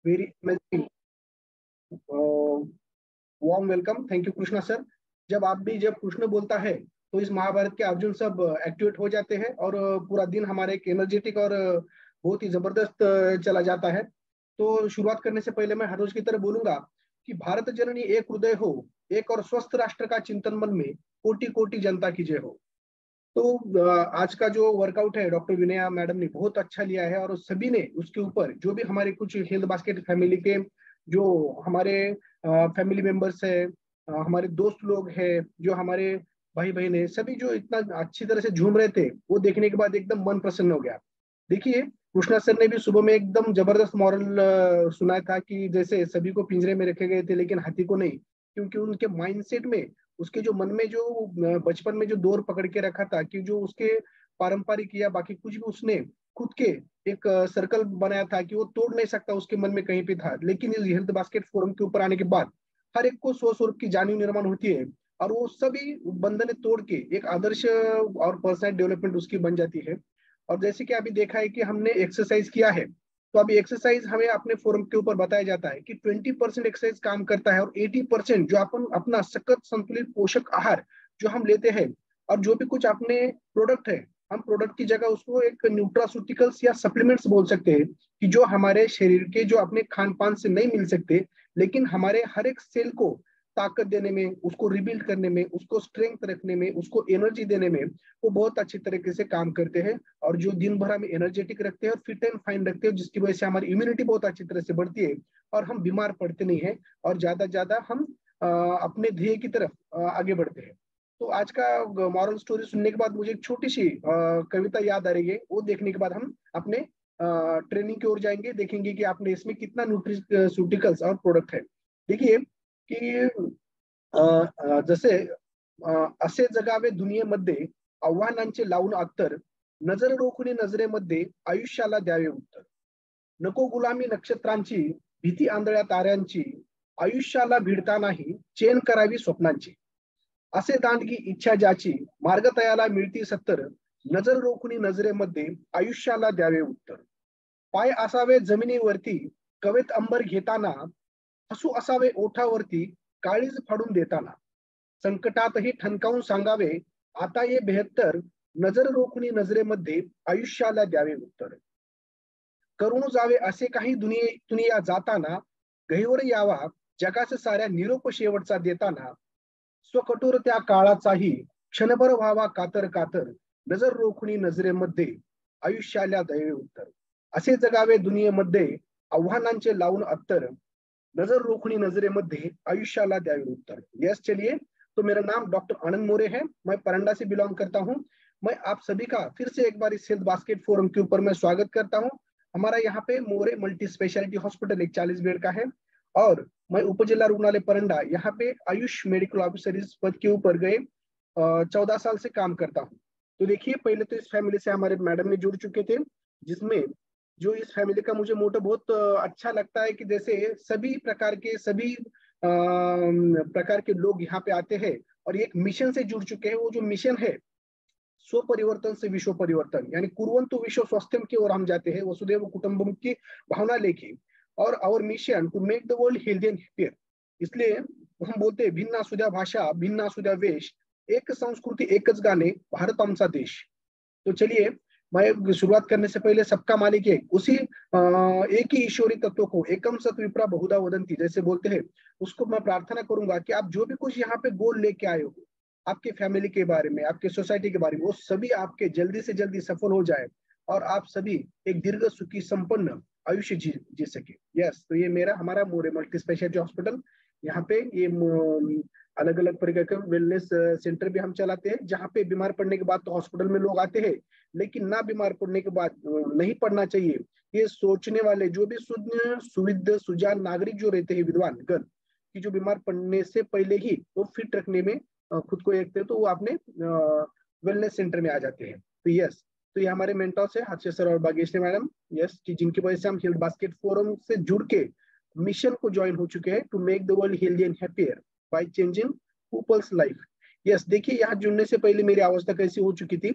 Very amazing, warm welcome. Thank you Krishna sir. जब कृष्ण बोलता है तो इस महाभारत के अर्जुन सब एक्टिवेट हो जाते हैं और पूरा दिन हमारे एक एनर्जेटिक और बहुत ही जबरदस्त चला जाता है। तो शुरुआत करने से पहले मैं हर रोज की तरह बोलूंगा कि भारत जननी एक हृदय हो, एक और स्वस्थ राष्ट्र का चिंतन मन में, कोटि कोटि जनता की जय हो। तो आज का जो वर्कआउट है डॉक्टर विनया मैडम ने बहुत अच्छा लिया है और सभी ने उसके ऊपर जो भी हमारे कुछ हेल्थ बास्केट फैमिली के जो हमारे फैमिली मेंबर्स है, हमारे दोस्त लोग हैं, जो हमारे भाई बहन है, सभी जो इतना अच्छी तरह से झूम रहे थे, वो देखने के बाद एकदम मन प्रसन्न हो गया। देखिए, कृष्णा सर ने भी सुबह में एकदम जबरदस्त मॉरल सुनाया था कि जैसे सभी को पिंजरे में रखे गए थे लेकिन हाथी को नहीं, क्योंकि उनके माइंडसेट में, उसके जो मन में जो बचपन में जो दौर पकड़ के रखा था कि जो उसके पारंपरिक या बाकी कुछ भी उसने खुद के एक सर्कल बनाया था कि वो तोड़ नहीं सकता, उसके मन में कहीं पे था। लेकिन इस हेल्थ बास्केट फोरम के ऊपर आने के बाद हर एक को स्व स्वरूप की जानी निर्माण होती है और वो सभी बंधन तोड़ के एक आदर्श और पर्सनल डेवलपमेंट उसकी बन जाती है। और जैसे कि अभी देखा है कि हमने एक्सरसाइज किया है, तो अभी एक्सरसाइज हमें अपने फोरम के ऊपर बताया जाता है कि 20% एक्सरसाइज काम करता है और 80% जो अपन अपना सखत संतुलित पोषक आहार जो हम लेते हैं और जो भी कुछ अपने प्रोडक्ट है, हम प्रोडक्ट की जगह उसको एक न्यूट्रास्यूटिकल्स या सप्लीमेंट्स बोल सकते हैं कि जो हमारे शरीर के जो अपने खान पान से नहीं मिल सकते, लेकिन हमारे हर एक सेल को ताकत देने में, उसको रिबिल्ड करने में, उसको स्ट्रेंथ रखने में, उसको एनर्जी देने में वो बहुत अच्छी तरीके से काम करते हैं और जो दिन भर हमें एनर्जेटिक रखते हैं और फिट एंड फाइन रखते हैं, जिसकी वजह से हमारी इम्यूनिटी बहुत अच्छी तरह से बढ़ती है और हम बीमार पड़ते नहीं है और ज्यादा हम अपने ध्येय की तरफ आगे बढ़ते हैं। तो आज का मॉरल स्टोरी सुनने के बाद मुझे एक छोटी सी कविता याद आ रही है, वो देखने के बाद हम अपने ट्रेनिंग की ओर जाएंगे, देखेंगे कि आपने इसमें कितना न्यूट्रिस्यूटिकल्स और प्रोडक्ट है। देखिए की जसे असे जगावे दुनियेमध्ये आव्हानांचे लावून अत्तर, नजर रोखुनी नजरेमध्ये आयुष्याला द्यावे उत्तर, नको गुलामी नक्षत्रांची, भीती आंधळ्या ताऱ्यांची, आयुष्याला भिडता नाही चेन करावी स्वप्नांची, असे दांडगी इच्छा ज्याची, मार्ग तयाला मिळती सत्तर, नजर रोखुनी नजरेमध्ये आयुष्याला द्यावे उत्तर, पाय असावे जमिनीवरती कवेत अंबर घेताना, हसू असावे ओठावरती काळीज फाडून देताना, संकटातही ठणकावून सांगावे आता ये बेहत्तर, नजर रोखुनी नजरेमध्ये आयुष्याला द्यावे उत्तर, करून जावे असे काही दुनिया जाताना, गहिवर यावा जगाच्या साऱ्या निरोप शेवटचा देताना, स्वकठोर त्या काळाचाही क्षणभर व्हावा कातर कातर, नजर रोखुनी नजरेमध्ये आयुष्याला द्यावे उत्तर, असे जगावे दुनियेमध्ये आव्हानांचे लावून अत्तर, नजर रोखनी नजरेमध्ये आयुष्याला द्यावे उत्तर। यस, चलिए। तो मेरा नाम डॉक्टर आनंद मोरे है, मैं परंडा से बिलोंग करता हूँ। मैं आप सभी का फिर से एक बार इस हेल्थ बास्केट फोरम के ऊपर मैं स्वागत करता हूँ। हमारा यहाँ पे मोरे मल्टी स्पेशलिटी हॉस्पिटल एक 40 बेड का है और मैं उपजिला रुग्णालय परंडा यहाँ पे आयुष मेडिकल ऑफिसर इस पद के ऊपर गए 14 साल से काम करता हूँ। तो देखिए, पहले तो इस फैमिली से हमारे मैडम ने जुड़ चुके थे, जिसमें जो इस फैमिली का मुझे मोटो बहुत अच्छा लगता है कि जैसे सभी प्रकार के लोग यहाँ पे आते हैं और एक मिशन से जुड़ चुके हैं। वो जो मिशन है, स्व परिवर्तन से विश्व परिवर्तन, यानी कुर्वन्तु विश्व स्वास्थ्यम की ओर हम जाते हैं, वसुधैव कुटुंबकम की भावना लेके। और our mission to make the world healthy and happier. इसलिए हम बोलते हैं भिन्न असुद्या भाषा, भिन्न असुद्या वेश, एक संस्कृती एकच गाणे, भारत आमचा देश। तो चलिए, मैं शुरुआत करने से पहले सबका मालिक एक, उसी एक ही ईश्वरी तत्व को एकम सत विप्रा बहुधा वदंती जैसे बोलते हैं, उसको मैं प्रार्थना करूंगा कि आप जो भी कुछ यहाँ पे गोल लेके आए हो, आपके फैमिली के बारे में, आपके सोसाइटी के बारे में, वो सभी आपके जल्दी से जल्दी सफल हो जाए और आप सभी एक दीर्घ सुखी संपन्न आयुष्य जी सके। यस, तो ये हमारा मोरे मल्टी स्पेशलिटी हॉस्पिटल, यहाँ पे ये अलग अलग प्रकार के वेलनेस सेंटर भी हम चलाते हैं, जहाँ पे बीमार पड़ने के बाद तो हॉस्पिटल में लोग आते हैं, लेकिन ना बीमार पड़ने के बाद नहीं पड़ना चाहिए, ये सोचने वाले जो भी सुविध सुजान नागरिक जो रहते हैं, विद्वान गण, कि जो बीमार पड़ने से पहले ही वो फिट रखने में खुद को देखते हैं, तो वो अपने वेलनेस सेंटर में आ जाते हैं। तो यस, तो ये हमारे मेंटर्स है हर्षद सर और भाग्यश्री मैडम, यस, कि जिनकी वजह से हम हेल्थ बास्केट फोरम से जुड़ के मिशन को ज्वाइन हो चुके हैं to make the world healthy and happier by changing people's life. Yes, देखिए, यहाँ जुड़ने से पहले मेरी अवस्था कैसी हो चुकी थी,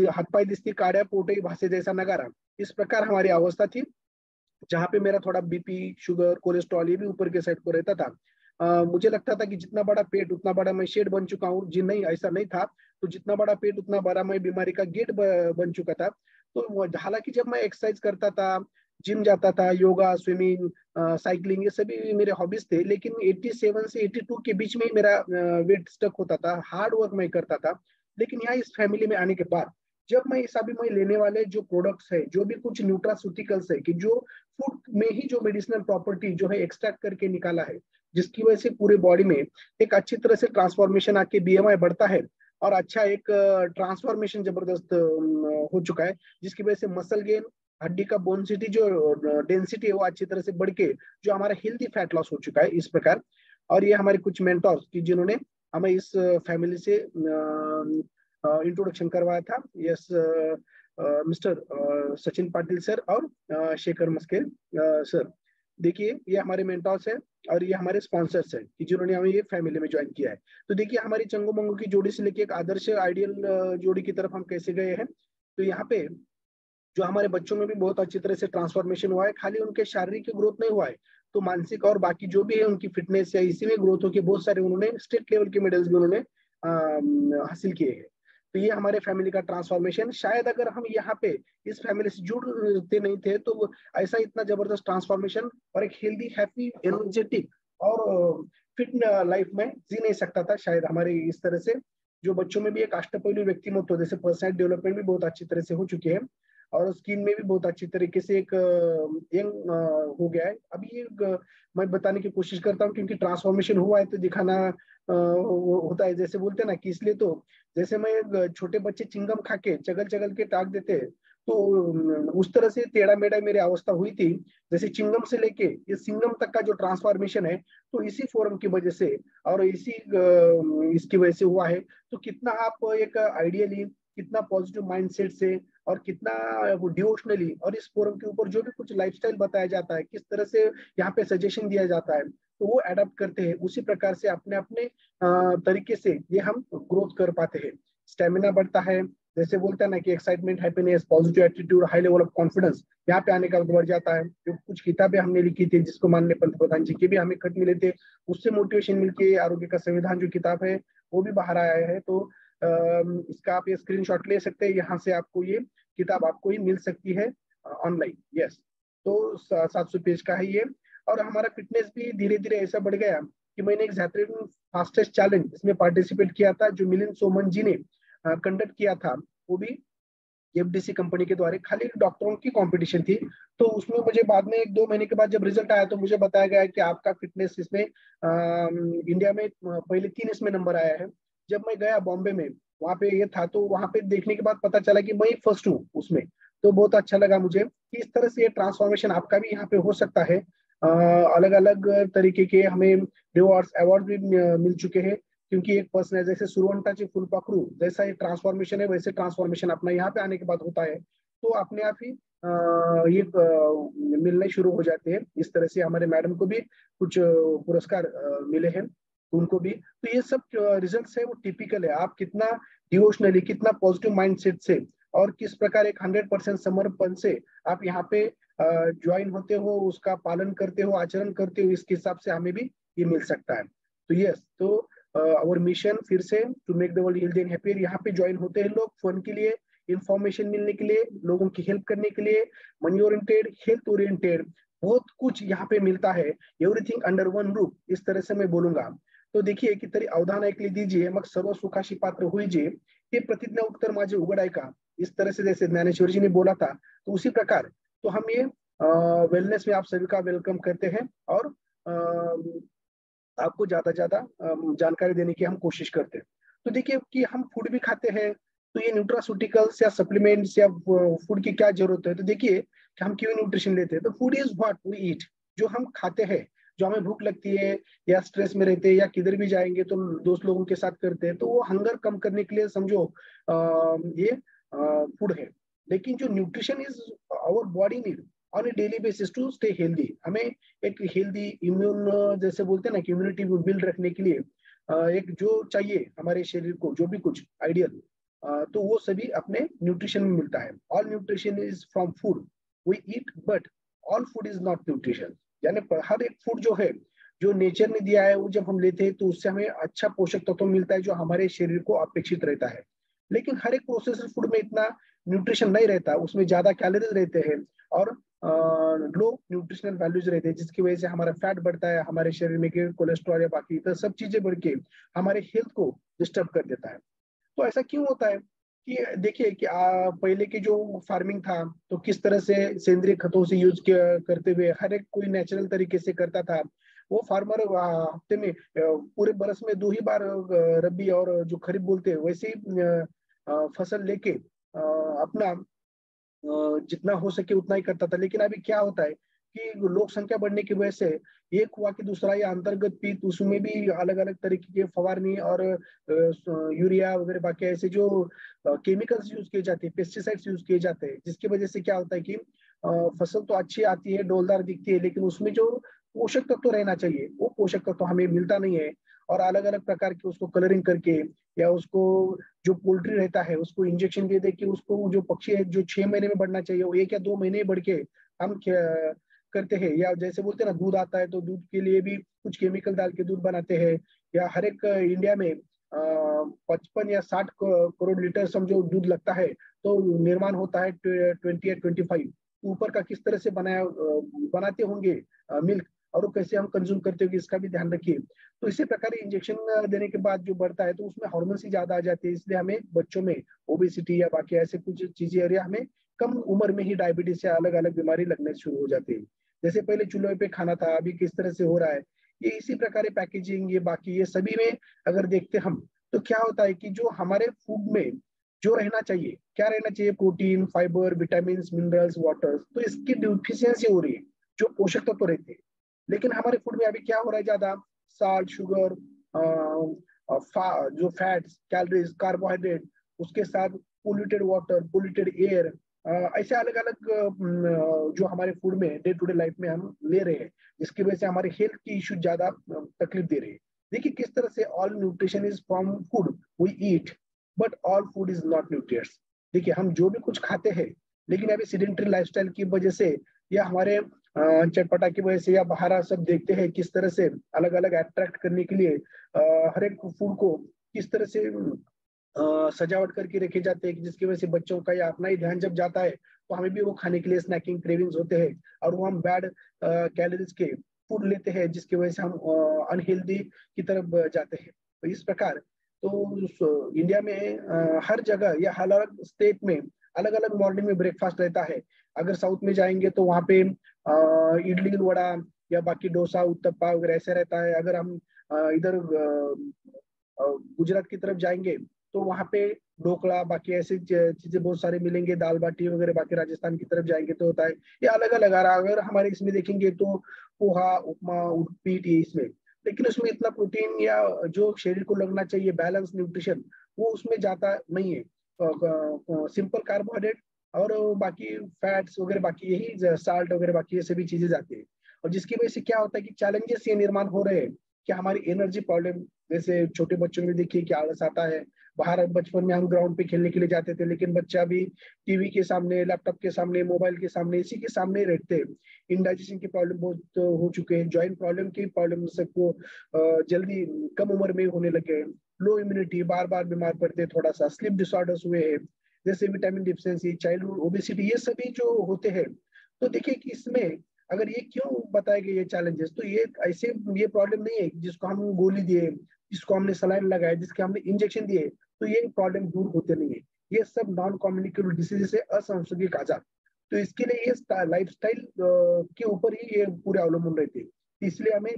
हाथपाय दिसती काड्या पोटे भासे जैसा नगारा, इस प्रकार हमारी अवस्था थी। जहाँ पे मेरा थोड़ा बीपी, शुगर, कोलेस्ट्रॉल ये भी ऊपर के साइड को रहता था। मुझे लगता था कि जितना बड़ा पेट उतना बड़ा मैं शेड बन चुका हूँ। जी नहीं, ऐसा नहीं था। तो जितना बड़ा पेट उतना बड़ा मैं बीमारी का गेट बन चुका था। तो हालांकि जब मैं एक्सरसाइज करता था, जिम जाता था, योगा, स्विमिंग, साइकिलिंग, ये सभी मेरे हॉबीज थे, लेकिन 87 से 82 के बीच में ही मेरा वेट स्टक होता था। हार्ड वर्क मैं करता था। लेकिन यहाँ इस फैमिली में आने के बाद जब मैं इस अभी मैं लेने वाले जो प्रोडक्ट्स है, जो भी कुछ न्यूट्रास्यूटिकल्स है, कि जो फूड में ही जो मेडिसिनल प्रॉपर्टी जो है एक्सट्रैक्ट करके निकाला है, जिसकी वजह से पूरे बॉडी में एक अच्छी तरह से ट्रांसफॉर्मेशन आके बीएमआई बढ़ता है, और अच्छा एक ट्रांसफॉर्मेशन जबरदस्त हो चुका है, जिसकी वजह से मसल गेन, हड्डी का बोनसिटी जो डेंसिटी है वो अच्छी तरह से बढ़ के जो हमारा हेल्दी फैट लॉस हो चुका है इस प्रकार। और ये हमारे कुछ मेंटोर्स की जिन्होंने हमें इस फैमिली से इंट्रोडक्शन करवाया था। Yes, mister Sachin Patil sir और शेखर मस्केल सर। देखिए ये हमारे मेंटोर्स है और ये हमारे स्पॉन्सर्स है कि जिन्होंने हमें ये फैमिली में ज्वाइन किया है। तो देखिए हमारी चंगो मंगो की जोड़ी से लेके एक आदर्श आइडियल जोड़ी की तरफ हम कैसे गए हैं। तो यहाँ पे जो हमारे बच्चों में भी बहुत अच्छी तरह से ट्रांसफॉर्मेशन हुआ है। खाली उनके शारीरिक ग्रोथ नहीं हुआ है, तो मानसिक और बाकी जो भी है उनकी फिटनेस या इसी में ग्रोथ होकर बहुत सारे उन्होंने स्टेट लेवल के मेडल्स भी उन्होंने हासिल किए हैं। तो ये हमारे फैमिली का ट्रांसफॉर्मेशन। शायद अगर हम यहाँ पे इस फैमिली से जुड़ते नहीं थे तो ऐसा इतना जबरदस्त ट्रांसफॉर्मेशन और एक हेल्दी, हैप्पी, एनर्जेटिक और फिट लाइफ में जी नहीं सकता था शायद हमारे इस तरह से। जो बच्चों में भी एक अष्टपहलु व्यक्तिमत्व, जैसे पर्सनल डेवलपमेंट भी बहुत अच्छी तरह से हो चुके हैं, और स्किन में भी बहुत अच्छी तरीके से एक यंग हो गया है। अभी ये मैं बताने की कोशिश करता हूँ क्योंकि ट्रांसफॉर्मेशन हुआ है तो दिखाना होता है। जैसे बोलते हैं ना कि इसलिए तो जैसे मैं छोटे बच्चे चिंगम खा के चगल चगल के टाक देते हैं, तो उस तरह से टेढ़ा मेढ़ा मेरी अवस्था हुई थी। जैसे चिंगम से लेके ये सिंगम तक का जो ट्रांसफॉर्मेशन है, तो इसी फोरम की वजह से और इसी इसकी वजह से हुआ है। तो कितना आप एक आइडियली, कितना पॉजिटिव माइंडसेट से और कितना वो डिवोशनली, और इस फोरम के ऊपर जो भी कुछ लाइफस्टाइल बताया जाता है, किस तरह से यहाँ पे सजेशन दिया जाता है, तो वो अडॉप्ट करते हैं। उसी प्रकार से अपने अपने तरीके से ये हम ग्रोथ कर पाते हैं। स्टेमिना बढ़ता है, जैसे बोलते हैं ना कि excitement, happiness, positive attitude, high level of confidence यहाँ पे आने का बढ़ जाता है। जो कुछ किताबें हमने लिखी थी, जिसको माननीय पंतप्रधान जी के भी हमें खत मिले थे, उससे मोटिवेशन मिलके आरोग्य का संविधान जो किताब है वो भी बाहर आया है। तो इसका आप ये स्क्रीनशॉट ले सकते हैं, यहाँ से आपको ये किताब आपको ही मिल सकती है ऑनलाइन। यस, तो 700 पेज का है ये। और हमारा फिटनेस भी धीरे धीरे ऐसा बढ़ गया कि मैंने एक ज़ैथलिन फास्टेस्ट चैलेंज इसमें पार्टिसिपेट किया था, जो मिलिंद सोमन जी ने कंडक्ट किया था। वो भी एफडीसी कंपनी के द्वारा, खाली डॉक्टरों की कंपटीशन थी। तो उसमें मुझे बाद में 1-2 महीने के बाद जब रिजल्ट आया तो मुझे बताया गया कि आपका फिटनेस इसमें इंडिया में पहले 3 इसमें नंबर आया है। जब मैं गया बॉम्बे में, वहाँ पे ये था, तो वहाँ पे देखने के बाद पता चला कि मैं फर्स्ट हूँ उसमें। तो बहुत अच्छा लगा मुझे कि इस तरह से ये ट्रांसफॉर्मेशन आपका भी यहाँ पे हो सकता है। अलग अलग तरीके के हमें रिवॉर्ड्स, अवार्ड भी मिल चुके हैं, क्योंकि एक पर्सन है जैसे सुरवंटाची फुलपाखरू, जैसा ये ट्रांसफॉर्मेशन है वैसे ट्रांसफॉर्मेशन अपना यहाँ पे आने के बाद होता है। तो अपने आप ही ये मिलने शुरू हो जाते हैं। इस तरह से हमारे मैडम को भी कुछ पुरस्कार मिले हैं, तो उनको भी। तो ये सब रिजल्ट्स है वो टिपिकल है, आप कितना डिवोशनली, कितना पॉजिटिव माइंडसेट से और किस प्रकार एक 100% समर्पण से आप यहाँ पे ज्वाइन होते हो, उसका पालन करते हो, आचरण करते हो, इसके हिसाब से हमें भी ये मिल सकता है। तो यस, तो और मिशन फिर से to make the world healthy and happier. यहाँ पे ज्वाइन होते हैं लोग फन के लिए, इंफॉर्मेशन मिलने के लिए, लोगों की हेल्प करने के लिए, मनी ओरिएंटेड, हेल्थ ओरिएंटेड, बहुत कुछ यहाँ पे मिलता है। एवरीथिंग अंडर वन रूफ, इस तरह से मैं बोलूंगा। तो देखिए की तरी अवधान ऐकली दीजिए, मग सर्व सुखाशी पात्र होईजे, हे प्रतिज्ञा उत्तर माझे उघड ऐका। इस तरह से जैसे ज्ञानेश्वर जी ने बोला था, तो उसी प्रकार तो हम ये वेलनेस में आप सभी का वेलकम करते हैं, और आपको ज्यादा जानकारी देने की हम कोशिश करते हैं। तो देखिए कि हम फूड भी खाते हैं, तो ये न्यूट्रास्यूटिकल्स या सप्लीमेंट्स या फूड की क्या जरूरत है। तो देखिए कि हम क्यों न्यूट्रिशन लेते हैं। तो food is what we eat, जो हम खाते हैं, जो हमें भूख लगती है या स्ट्रेस में रहते हैं या किधर भी जाएंगे तो दोस्त लोगों के साथ करते हैं, तो वो हंगर कम करने के लिए समझो ये फूड है। लेकिन जो nutrition is our body need on a daily basis to stay healthy. हमें एक हेल्दी इम्यून, जैसे बोलते हैं ना कि इम्यूनिटी बिल्ड रखने के लिए एक जो चाहिए हमारे शरीर को, जो भी कुछ आइडियल, तो वो सभी अपने न्यूट्रिशन में मिलता है। All nutrition is from food we eat, but all food is not nutrition, यानी हर एक फूड जो है, जो नेचर ने दिया है, वो जब हम लेते हैं तो उससे हमें अच्छा पोषक तत्व तो मिलता है जो हमारे शरीर को अपेक्षित रहता है। लेकिन हर एक प्रोसेसर फूड में इतना न्यूट्रिशन नहीं रहता, उसमें ज्यादा कैलोरीज रहते हैं और लो न्यूट्रिशनल वैल्यूज रहते हैं, जिसकी वजह से हमारा फैट बढ़ता है, हमारे शरीर में कोलेस्ट्रॉल या बाकी तो सब चीजें बढ़ के हमारे हेल्थ को डिस्टर्ब कर देता है। तो ऐसा क्यों होता है कि देखिए कि पहले की जो फार्मिंग था तो किस तरह से सेंद्रीय खतों से यूज करते हुए हर एक कोई नेचुरल तरीके से करता था। वो फार्मर हफ्ते में पूरे बरस में 2 ही बार रबी और जो खरीफ बोलते हैं वैसे ही फसल लेके अपना जितना हो सके उतना ही करता था। लेकिन अभी क्या होता है कि लोक संख्या बढ़ने की वजह से एक हुआ कि दूसरा या अंतर्गत पीत, उसमें भी अलग अलग तरीके के फवारनी और यूरिया वगैरह बाकी ऐसे जो केमिकल्स यूज किए जाते हैं, पेस्टिसाइड्स यूज किए जाते हैं, जिसकी वजह से क्या होता है कि फसल तो अच्छी आती है, डोलदार दिखती है, लेकिन उसमें जो पोषक तत्व तो रहना चाहिए वो पोषक तत्व तो हमें मिलता नहीं है। और अलग अलग प्रकार के उसको कलरिंग करके या उसको जो पोल्ट्री रहता है उसको इंजेक्शन दे दे के उसको जो पक्षी है जो 6 महीने में बढ़ना चाहिए वो 1 या 2 महीने बढ़ के हम करते हैं। या जैसे बोलते हैं ना दूध आता है तो दूध के लिए भी कुछ केमिकल डाल के दूध बनाते हैं। या हर एक इंडिया में 55 या 60 करोड़ लीटर समझो दूध लगता है, तो निर्माण होता है 20 या 25। ऊपर का किस तरह से बनाते होंगे मिल्क, और वो कैसे हम कंज्यूम करते होंगे इसका भी ध्यान रखिए। तो इसी प्रकार इंजेक्शन देने के बाद जो बढ़ता है तो उसमें हार्मोन ही ज्यादा आ जाती है, इसलिए हमें बच्चों में ओबेसिटी या बाकी ऐसे कुछ चीजें, और हमें कम उम्र में ही डायबिटीज या अलग अलग बीमारी लगने शुरू हो जाती है। जैसे पहले चूल्हे पे खाना था, अभी किस तरह से हो रहा है, ये इसी प्रकार पैकेजिंग ये बाकी ये सभी में अगर देखते हम तो क्या होता है कि जो हमारे फूड में जो रहना चाहिए, क्या रहना चाहिए, protein, fibre, vitamin, minerals, water, तो इसकी डिफिशियंसी हो रही है, जो पोषक तत्व तो रहते हैं। लेकिन हमारे फूड में अभी क्या हो रहा है, ज्यादा साल्ट, शुगर, जो फैट्स, कैलोरीज, कार्बोहाइड्रेट, उसके साथ पोल्यूटेड वाटर, पोल्यूटेड एयर, ऐसे अलग अलग जो हमारे फूड में डे टू डे लाइफ में हम ले रहे हैं, जिसकी वजह से हमारे हेल्थ की इश्यू ज्यादा तकलीफ दे रहे हैं। देखिए किस तरह से all nutrition is from food we eat, but all food is not nutritious. देखिए हम जो भी कुछ खाते हैं, लेकिन अभी सीडेंटरी लाइफस्टाइल की वजह से या हमारे चटपटा की वजह से या बाहर सब देखते हैं किस तरह से अलग अलग अट्रैक्ट करने के लिए हर एक फूड को किस तरह से सजावट करके रखे जाते हैं, जिसकी वजह से बच्चों का या अपना ही ध्यान जब जाता है तो हमें भी वो खाने के लिए स्नैकिंग क्रेविंग्स होते हैं, और वो हम बैड कैलोरीज के फूड लेते हैं, जिसकी वजह से हम अनहेल्दी की तरफ जाते हैं। तो इस प्रकार तो इंडिया में हर जगह या हर अलग स्टेट में अलग अलग मॉर्निंग में ब्रेकफास्ट रहता है। अगर साउथ में जाएंगे तो वहाँ पे इडली, वड़ा या बाकी डोसा, उत्तपा वगैरह ऐसे रहता है। अगर हम इधर गुजरात की तरफ जाएंगे तो वहाँ पे ढोकला बाकी ऐसी चीजें बहुत सारे मिलेंगे, दाल बाटी वगैरह। बाकी राजस्थान की तरफ जाएंगे तो होता है ये अलग अलग। अगर हमारे इसमें देखेंगे तो पोहा, उपमा, उपीट, ये इसमें, लेकिन उसमें इतना प्रोटीन या जो शरीर को लगना चाहिए बैलेंस न्यूट्रिशन वो उसमें जाता नहीं है। सिंपल कार्बोहाइड्रेट और बाकी फैट्स वगैरह बाकी यही साल्ट वगैरह बाकी ये सभी चीजें जाती है। और जिसकी वजह से क्या होता है कि चैलेंजेस ये निर्माण हो रहे हैं कि हमारी एनर्जी प्रॉब्लम, जैसे छोटे बच्चों में देखिए कि आलस आता है। बाहर बचपन में हम ग्राउंड पे खेलने के लिए जाते थे, लेकिन बच्चा भी टीवी के सामने, लैपटॉप के सामने, मोबाइल के सामने, इसी के सामने रहते हैं। इंडाइजेशन की प्रॉब्लम बहुत हो चुके हैं, जॉइंट प्रॉब्लम की प्रॉब्लम सबको जल्दी कम उम्र में होने लगे। लो इम्यूनिटी, बार बार बीमार पड़ते, थोड़ा सा स्लीप डिसऑर्डर्स हुए हैं, जैसे विटामिन डिफिशियंसी, चाइल्डहुड ओबेसिटी, ये सभी जो होते हैं। तो देखिए कि इसमें अगर ये क्यों बताए गए ये चैलेंजेस, तो ये ऐसे ये प्रॉब्लम नहीं है जिसको हम गोली दिए, जिसको हमने सलाइन लगाया, जिसके हमने इंजेक्शन दिए तो ये प्रॉब्लम दूर होते नहीं है। ये सब नॉन कम्युनिकेबल डिसीजेस है, असंसर्गिक आजार। तो इसके लिए ये लाइफ स्टाइल के ऊपर ही ये पूरे अवलंबन रहते हैं। इसलिए हमें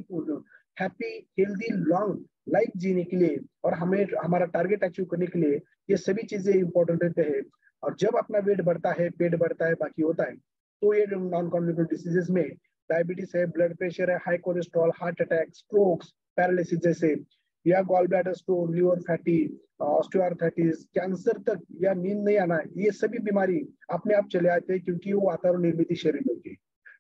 हैप्पी, हेल्दी, लॉन्ग लाइफ जीने के लिए और हमें हमारा टारगेट अचीव करने के लिए ये सभी चीजें इंपॉर्टेंट रहते हैं। और जब अपना वेट बढ़ता है, पेट बढ़ता है, बाकी होता है, तो ये नॉन कम्युनिकेबल डिसीजेस में डायबिटीज है, ब्लड प्रेशर है, high cholesterol, heart attack, strokes, paralysis जैसे, या gall bladder stone, liver fatty, osteoarthritis, cancer तक, या नींद नहीं आना, ये सभी बीमारी अपने आप चले आते हैं, क्योंकि वो वातावरण निर्मित शरीर में होती है।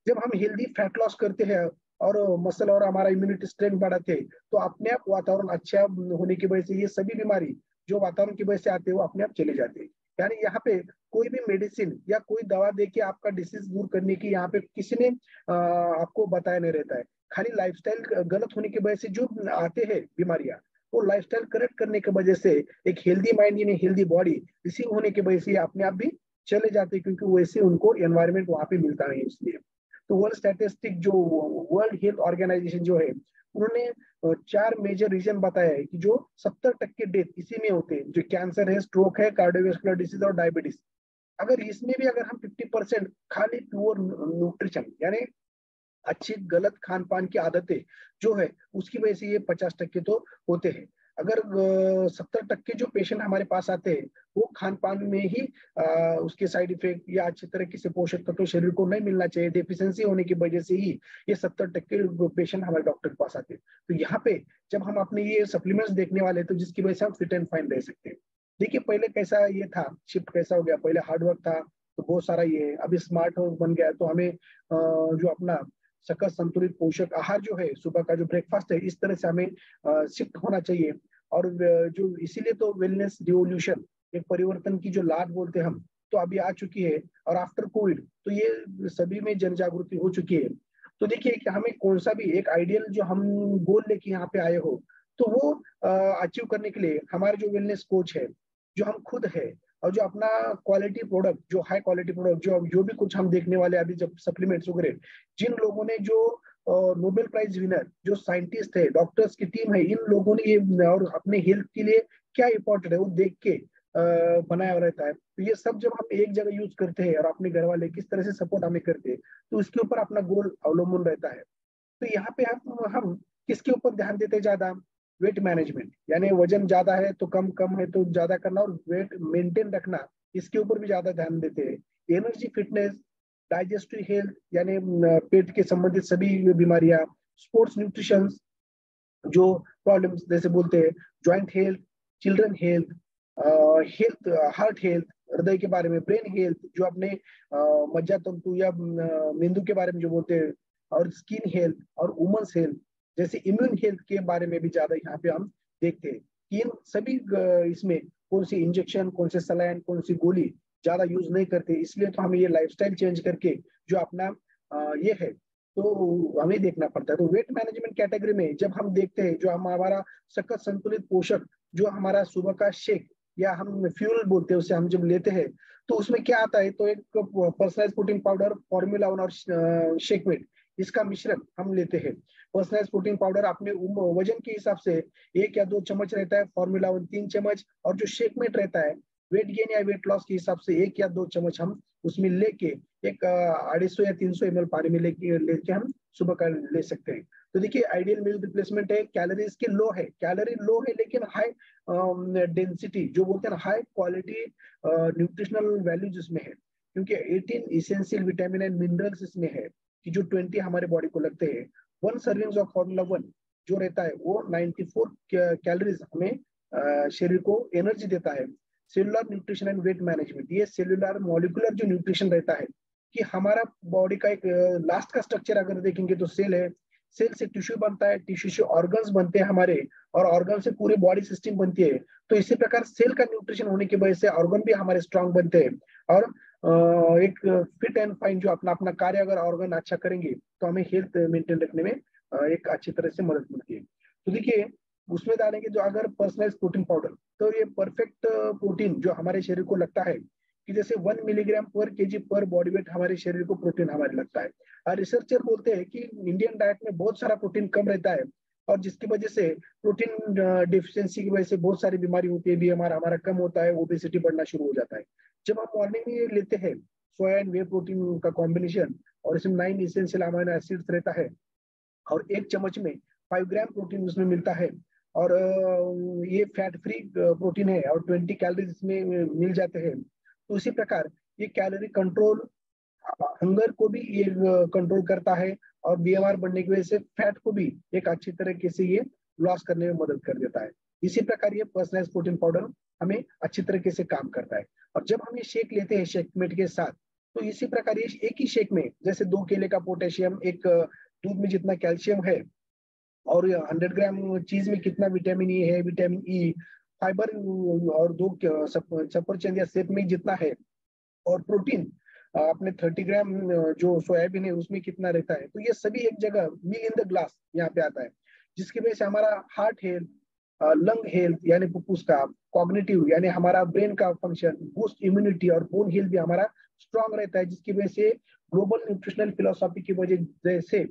जब हम हेल्दी फैट लॉस करते हैं और मसल और हमारा इम्यूनिटी स्ट्रेंथ बढ़ाते हैं, तो अपने आप वातावरण अच्छा होने की वजह से ये सभी बीमारी जो वातावरण की वजह से आते हैं वो अपने आप चले जाते हैं। यानी यहाँ पे कोई भी मेडिसिन या कोई दवा दे के आपका डिसीज दूर करने की यहाँ पे किसी ने आपको बताया नहीं रहता है। खाली लाइफस्टाइल गलत होने की वजह से जो आते हैं बीमारियां, वो लाइफस्टाइल करेक्ट करने की वजह से एक हेल्दी माइंड यानी हेल्दी बॉडी रिसीव होने की वजह से अपने आप भी चले जाते हैं, क्योंकि वैसे उनको एनवायरमेंट वहां पे मिलता नहीं इसलिए। तो वर्ल्ड स्टैटिस्टिक जो वर्ल्ड हेल्थ ऑर्गेनाइजेशन जो है, उन्होंने 4 मेजर रीजन बताया है कि जो 70% डेथ इसी में होते हैं, जो कैंसर है, स्ट्रोक है, कार्डियोवास्कुलर डिसीज और डायबिटीज। अगर इसमें भी अगर हम 50% खाली प्योर न्यूट्रिशन यानी अच्छी गलत खान पान की आदतें जो है उसकी वजह से ये 50% तो होते हैं। अगर 70% जो पेशेंट हमारे पास आते हैं वो खान पान में ही उसके साइड इफेक्ट या अच्छी तरीके से पोषक तत्व शरीर को नहीं मिलना चाहिए, डेफिशिएंसी होने की वजह से ही ये 70% पेशेंट हमारे डॉक्टर के पास आते हैं। तो यहाँ पे जब हम अपने ये सप्लीमेंट्स देखने वाले तो जिसकी वजह से हम फिट एंड फाइन रह सकते हैं। देखिए पहले कैसा ये था, शिफ्ट कैसा हो गया, पहले हार्डवर्क था तो बहुत सारा ये है, अभी स्मार्ट बन गया तो हमें जो अपना सकस संतुलित पोषक आहार जो है, सुबह का जो ब्रेकफास्ट है, इस तरह से हमें शिफ्ट होना चाहिए। और जो इसीलिए तो वेलनेस रिवोल्यूशन, एक परिवर्तन की जो लाट बोलते हैं हम, तो अभी आ चुकी है। और आफ्टर कोविड तो ये सभी में जन जागृति हो चुकी है। तो देखिए कि हमें कौन सा भी एक आइडियल जो हम गोल लेके यहाँ पे आए हो, तो वो अचीव करने के लिए हमारे जो वेलनेस कोच है, जो हम खुद है, और जो अपना क्वालिटी प्रोडक्ट, जो हाई क्वालिटी प्रोडक्ट, जो भी कुछ हम देखने वाले अभी जब सप्लीमेंट्स वगैरह, जिन लोगों ने जो नोबेल प्राइज विनर जो साइंटिस्ट है, डॉक्टर्स की टीम है, इन लोगों ने ये और अपने हेल्थ के लिए क्या इंपॉर्टेंट है वो देख के बनाया रहता है। तो ये सब जब हम एक जगह यूज करते हैं और अपने घर वाले किस तरह से सपोर्ट हमें करते हैं, तो उसके ऊपर अपना गोल अवलंबन रहता है। तो यहाँ पे हम किसके ऊपर ध्यान देते हैं ज्यादा? वेट मैनेजमेंट, यानी वजन ज्यादा है तो कम, कम है तो ज्यादा करना, और वेट मेंटेन रखना, इसके ऊपर भी ज्यादा ध्यान देते हैं। एनर्जी, फिटनेस, डाइजेस्टिव हेल्थ यानी पेट के संबंधित सभी बीमारियां, स्पोर्ट्स न्यूट्रिशन, जो प्रॉब्लम्स जैसे बोलते हैं, joint health, children health, health, heart health, हृदय के बारे में, ब्रेन हेल्थ, जो अपने मज्जा तंतु या मेंदु के बारे में जो बोलते हैं, और स्किन हेल्थ और वुमेन्स हेल्थ जैसे इम्यून हेल्थ के बारे में भी ज्यादा यहाँ पे हम देखते हैं कि इन सभी इसमें कौन सी इंजेक्शन, कौन से सलाइन, कौन सी गोली ज्यादा यूज नहीं करते। इसलिए तो हमें ये लाइफस्टाइल चेंज करके जो अपना ये है तो हमें देखना पड़ता है। तो वेट मैनेजमेंट कैटेगरी में जब हम देखते हैं जो हमारा सकस संतुलित पोषक, जो हमारा सुबह का शेक या हम फ्यूल बोलते हैं, उसे हम जब लेते हैं तो उसमें क्या आता है, तो एक पर्सनलाइज प्रोटीन पाउडर, फॉर्मूला 1 और शेकमेट, इसका मिश्रण हम लेते हैं। पर्सनलाइज प्रोटीन पाउडर अपने वजन के हिसाब से 1 या 2 चम्मच रहता है, फॉर्मूला 1 3 चम्मच, और जो शेकमेट रहता है वेट गेन या वेट लॉस के हिसाब से 1 या 2 चम्मच हम उसमें लेके एक 250 या 300 ml पानी में लेके हम सुबह का ले सकते हैं। तो देखिए आइडियल मील रिप्लेसमेंट है, कैलोरीज के लो है, कैलोरी लो है लेकिन हाई डेंसिटी, जो बोलते हैं ना हाई क्वालिटी न्यूट्रिशनल वैल्यूज इसमें है, क्योंकि 18 इसेंशियल विटामिन एंड मिनरल्स इसमें है कि जो 20 हमारे बॉडी को लगते हैं। 1 सर्विंग ऑफ फॉर्मूला 1 जो रहता है वो 94 कैलोरीज हमें शरीर को एनर्जी देता है। Cellular nutrition and weight management, ये सेलुलर मॉलिकुलर जो न्यूट्रिशन रहता है कि हमारा बॉडी का एक लास्ट का स्ट्रक्चर अगर देखेंगे तो सेल है, सेल से टिश्यू बनता है, टिश्यू से ऑर्गन्स बनते हैं हमारे, और ऑर्गन से पूरी बॉडी सिस्टम बनती है। तो इसी प्रकार सेल का न्यूट्रिशन होने की वजह से ऑर्गन भी हमारे स्ट्रांग बनते हैं, और एक फिट एंड फाइन जो अपना अपना कार्य अगर ऑर्गन अच्छा करेंगे तो हमें हेल्थ मेंटेन रखने में एक अच्छी तरह से मदद मिलती है। तो देखिए उसमें डालेंगे जो अगर पर्सनलाइज प्रोटीन पाउडर, तो ये परफेक्ट प्रोटीन जो हमारे शरीर को लगता है कि जैसे 1 मिलीग्राम पर केजी पर बॉडी वेट हमारे शरीर को प्रोटीन हमारे लगता है। और रिसर्चर बोलते हैं कि इंडियन डाइट में बहुत सारा प्रोटीन कम रहता है, और जिसकी वजह से प्रोटीन डिफिशियंसी की वजह से बहुत सारी बीमारी होती है, भी हमारा कम होता है, ओबेसिटी बढ़ना शुरू हो जाता है। जब हम मॉर्निंग में ये लेते हैं सोया एंड वे प्रोटीन का कॉम्बिनेशन, और इसमें 9 इसेंशियल अमीनो एसिड्स रहता है, और 1 चम्मच में 5 ग्राम प्रोटीन उसमें मिलता है, और ये फैट फ्री प्रोटीन है, और 20 कैलोरीज इसमें मिल जाते हैं। तो इसी प्रकार ये कैलोरी कंट्रोल, हंगर को भी ये कंट्रोल करता है, और बीएमआर बढ़ने की वजह से फैट को भी एक अच्छी तरीके से ये लॉस करने में मदद कर देता है। इसी प्रकार ये पर्सनलाइज प्रोटीन पाउडर हमें अच्छी तरीके से काम करता है। और जब हम ये शेक लेते हैं शेकमेट के साथ, तो इसी प्रकार ये एक ही शेक में जैसे 2 केले का पोटेशियम, एक दूध में जितना कैल्शियम है, और 100 ग्राम चीज में कितना विटामिन ए है, विटामिन ई, फाइबर और दो सफरचंद या सेब में जितना है, और प्रोटीन अपने 30 ग्राम जो सोयाबीन है उसमें कितना रहता है, तो ये सभी एक जगह मील इन द ग्लास यहाँ पे आता है, जिसकी वजह से हमारा हार्ट हेल्थ, लंग हेल्थ यानी फुफ्फुस का, कॉग्निटिव यानी हमारा ब्रेन का फंक्शन, बूस्ट इम्यूनिटी और बोन हेल्थ भी हमारा स्ट्रांग रहता है, जिसकी वजह से ग्लोबल न्यूट्रिशनल फिलोसॉफी की वजह से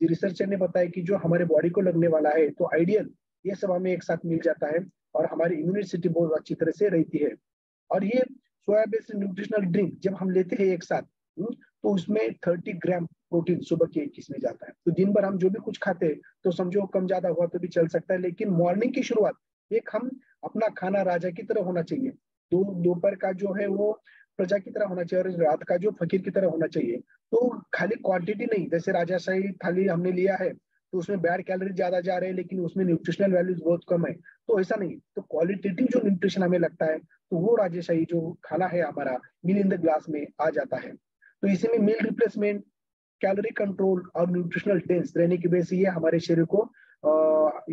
रिसर्चर ने बताया कि जो हमारे बॉडी को लगने वाला है तो आइडियल ये सब हमें एक साथ मिल जाता है, और हमारी इम्यूनिटी बहुत अच्छी तरह से रहती है। और ये सोया बेस्ड न्यूट्रिशनल ड्रिंक जब हम लेते हैं एक साथ, तो उसमें 30 ग्राम प्रोटीन सुबह के एक इसमें जाता है। तो दिन भर हम जो भी कुछ खाते हैं तो समझो कम ज्यादा हुआ तो भी चल सकता है, लेकिन मॉर्निंग की शुरुआत एक हम अपना खाना राजा की तरह होना चाहिए, दोपहर का जो है वो प्रजा की तरह होना चाहिए, और रात का जो फकीर की तरह होना चाहिए। तो खाली क्वांटिटी नहीं, जैसे राजाशाही थाली हमने लिया है तो उसमें बैड कैलोरी ज्यादा जा रहे हैं लेकिन उसमें न्यूट्रिशनल वैल्यूज बहुत कम है, तो ऐसा नहीं। तो क्वालिटेटिव जो न्यूट्रिशन हमें लगता है तो वो राजेशाही जो खाना है हमारा मील इन द ग्लास में आ जाता है। तो इसी में मील रिप्लेसमेंट, कैलोरी कंट्रोल और न्यूट्रिशनल डेंस रहने की वजह से ये हमारे शरीर को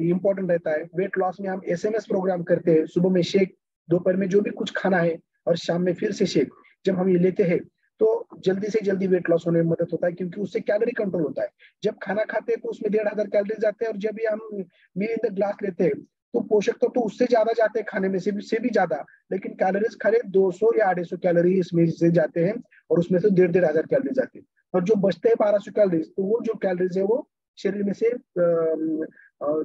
इम्पोर्टेंट रहता है। वेट लॉस में हम एसएमएस प्रोग्राम करते हैं, सुबह में शेक, दोपहर में जो भी कुछ खाना है और शाम में फिर से शेक, जब हम ये लेते हैं तो जल्दी से जल्दी वेट लॉस होने में मदद होता है, क्योंकि उससे कैलोरी कंट्रोल होता है। जब खाना खाते हैं तो उसमें 1500 कैलोरीज जाते हैं, और जब भी हम मील इन द ग्लास लेते हैं तो पोषक तत्व तो उससे ज्यादा जाते हैं, खाने में से भी ज्यादा, लेकिन कैलोरीज खाली 200 या 250 कैलोरी इसमें से जाते हैं, और उसमें से 1500 कैलोरी जाते हैं, और जो बचते हैं 1200 कैलोरीज, तो वो जो कैलोरीज है वो शरीर में से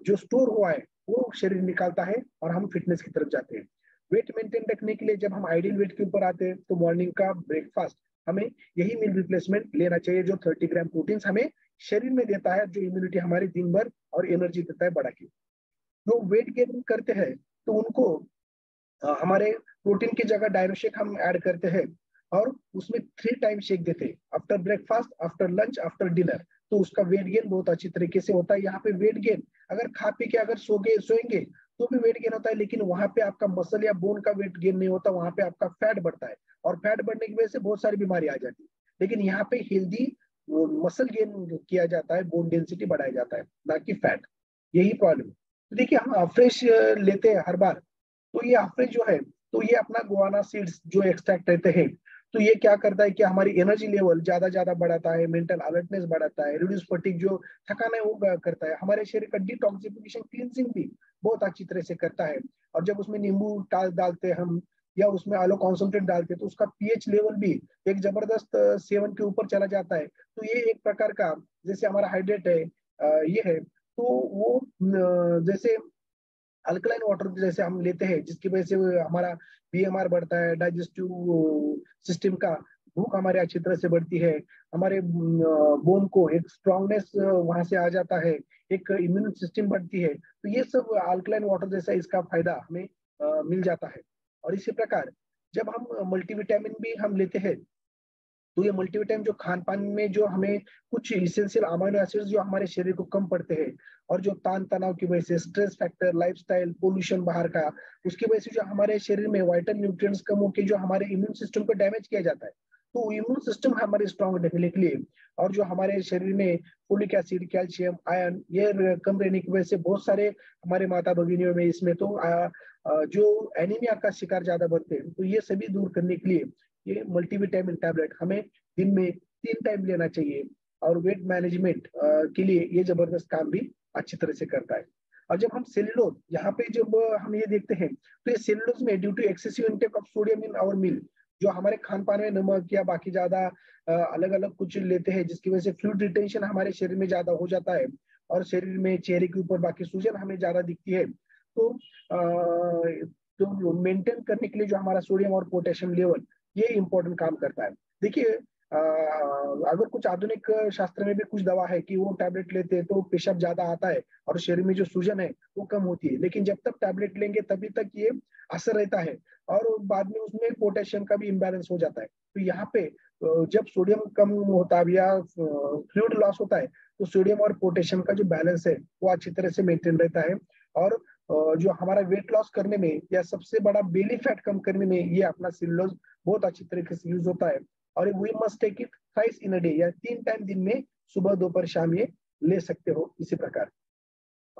जो स्टोर हुआ है वो शरीर निकालता है, और हम फिटनेस की तरफ जाते हैं। वेट मेंटेन रखने के लिए जब हम आइडियल वेट के ऊपर आते हैं तो मॉर्निंग का ब्रेकफास्ट हमें यही मील रिप्लेसमेंट लेना चाहिए, जो 30 ग्राम प्रोटीन हमें शरीर में देता है, जो इम्यूनिटी हमारी दिन भर और एनर्जी देता है बढ़ा के। जो वेट गेन करते हैं तो उनको हमारे प्रोटीन की जगह डायनोशेक हम ऐड करते हैं, और उसमें 3 टाइम शेक देते हैं, after breakfast, after lunch, after dinner. तो उसका वेट गेन बहुत अच्छी तरीके से होता है। यहाँ पे वेट गेन अगर खा पी के अगर सोएंगे तो भी वेट गेन होता है, लेकिन वहां पे आपका मसल या बोन का वेट गेन नहीं होता, वहां पे आपका फैट बढ़ता है, और फैट बढ़ने की वजह से बहुत सारी बीमारी आ जाती है। लेकिन यहाँ पे हेल्दी मसल गेन किया जाता है, बोन डेंसिटी बढ़ाया जाता है, ना कि फैट। यही प्रॉब्लम। तो देखिए हम फ्रेश लेते हैं हर बार, तो ये अफरे जो है, तो ये अपना गुआना सीड्स जो एक्सट्रैक्ट रहते हैं, तो ये क्या करता है कि हमारी एनर्जी लेवल ज्यादा ज्यादा बढ़ाता है, मेंटल अलर्टनेस बढ़ाता है, रिड्यूस फटीग जो थकान है वो करता है, हमारे शरीर का डिटॉक्सिफिकेशन क्लींजिंग भी बहुत अच्छी तरह से करता है। और जब उसमें नींबू डालते हैं हम, या उसमें आलो कॉन्सेंट्रेट डालते हैं, तो उसका पीएच लेवल भी एक जबरदस्त 7 के ऊपर चला जाता है। तो ये एक प्रकार का जैसे हमारा हाइड्रेट है, ये है, तो वो जैसे अल्कलाइन वाटर जैसे हम लेते हैं, जिसकी वजह से हमारा बीएमआर बढ़ता है, डाइजेस्टिव सिस्टम का भूख हमारे अच्छी तरह से बढ़ती है, हमारे बोन को एक स्ट्रांगनेस वहां से आ जाता है, एक इम्यून सिस्टम बढ़ती है। तो ये सब अल्कलाइन वाटर जैसा इसका फायदा हमें मिल जाता है। और इसी प्रकार जब हम मल्टीविटामिन भी हम लेते हैं, तो ये मल्टीविटामिन जो खान पान में जो हमें कुछ इसेंशियल अमीनो एसिड्स जो हमारे शरीर को कम पड़ते हैं, और जो तान तनाव की वजह से स्ट्रेस फैक्टर, लाइफस्टाइल, पोल्यूशन बाहर का, उसकी वजह से जो हमारे शरीर में वाइटल न्यूट्रिएंट्स कम होकर जो हमारे इम्यून सिस्टम को डैमेज किया जाता है, तो इम्यून सिस्टम हमारे स्ट्रांग रखने के लिए, और जो हमारे शरीर में फोलिक एसिड, कैल्शियम, आयरन ये कम रहने की वजह से बहुत सारे हमारे माता भगिनियों में इसमें तो जो एनीमिया का शिकार ज्यादा बनते हैं, तो ये सभी दूर करने के लिए ये मल्टीविटामिन टैबलेट हमें दिन में 3 टाइम लेना चाहिए, और वेट मैनेजमेंट के लिए ये जबरदस्त काम भी अच्छी तरह से करता है। और जब हम सेलुलोज यहाँ पे जब हम ये देखते हैं, तो ये सेलुलोज में due to excessive intake of sodium in our meal, जो हमारे खान पान में नमक या बाकी ज्यादा अलग अलग कुछ लेते हैं, जिसकी वजह से फ्लूइड रिटेंशन हमारे शरीर में ज्यादा हो जाता है, और शरीर में चेहरे के ऊपर बाकी सूजन हमें ज्यादा दिखती है। तो मेंटेन करने के लिए जो हमारा सोडियम और पोटेशियम लेवल, ये इंपॉर्टेंट काम करता है। देखिए अगर कुछ आधुनिक शास्त्र में भी कुछ दवा है कि वो टैबलेट लेते हैं तो पेशाब ज्यादा आता है और शरीर में जो सूजन है वो कम होती है, लेकिन जब तक टैबलेट लेंगे तभी तक ये असर रहता है, और बाद में उसमें पोटेशियम का भी इम्बैलेंस हो जाता है। तो यहाँ पे जब सोडियम कम होता है या फ्लूइड लॉस होता है, तो सोडियम और पोटेशियम का जो बैलेंस है वो अच्छी तरह से मेंटेन रहता है, और जो हमारा वेट लॉस करने में या सबसे बड़ा बेली फैट कम करने में ये अपना सेलुलोज बहुत अच्छी तरीके से यूज होता है। और we must take it thrice in a day, या 3 टाइम दिन में, सुबह दोपहर शाम ये ले सकते हो इसी प्रकार।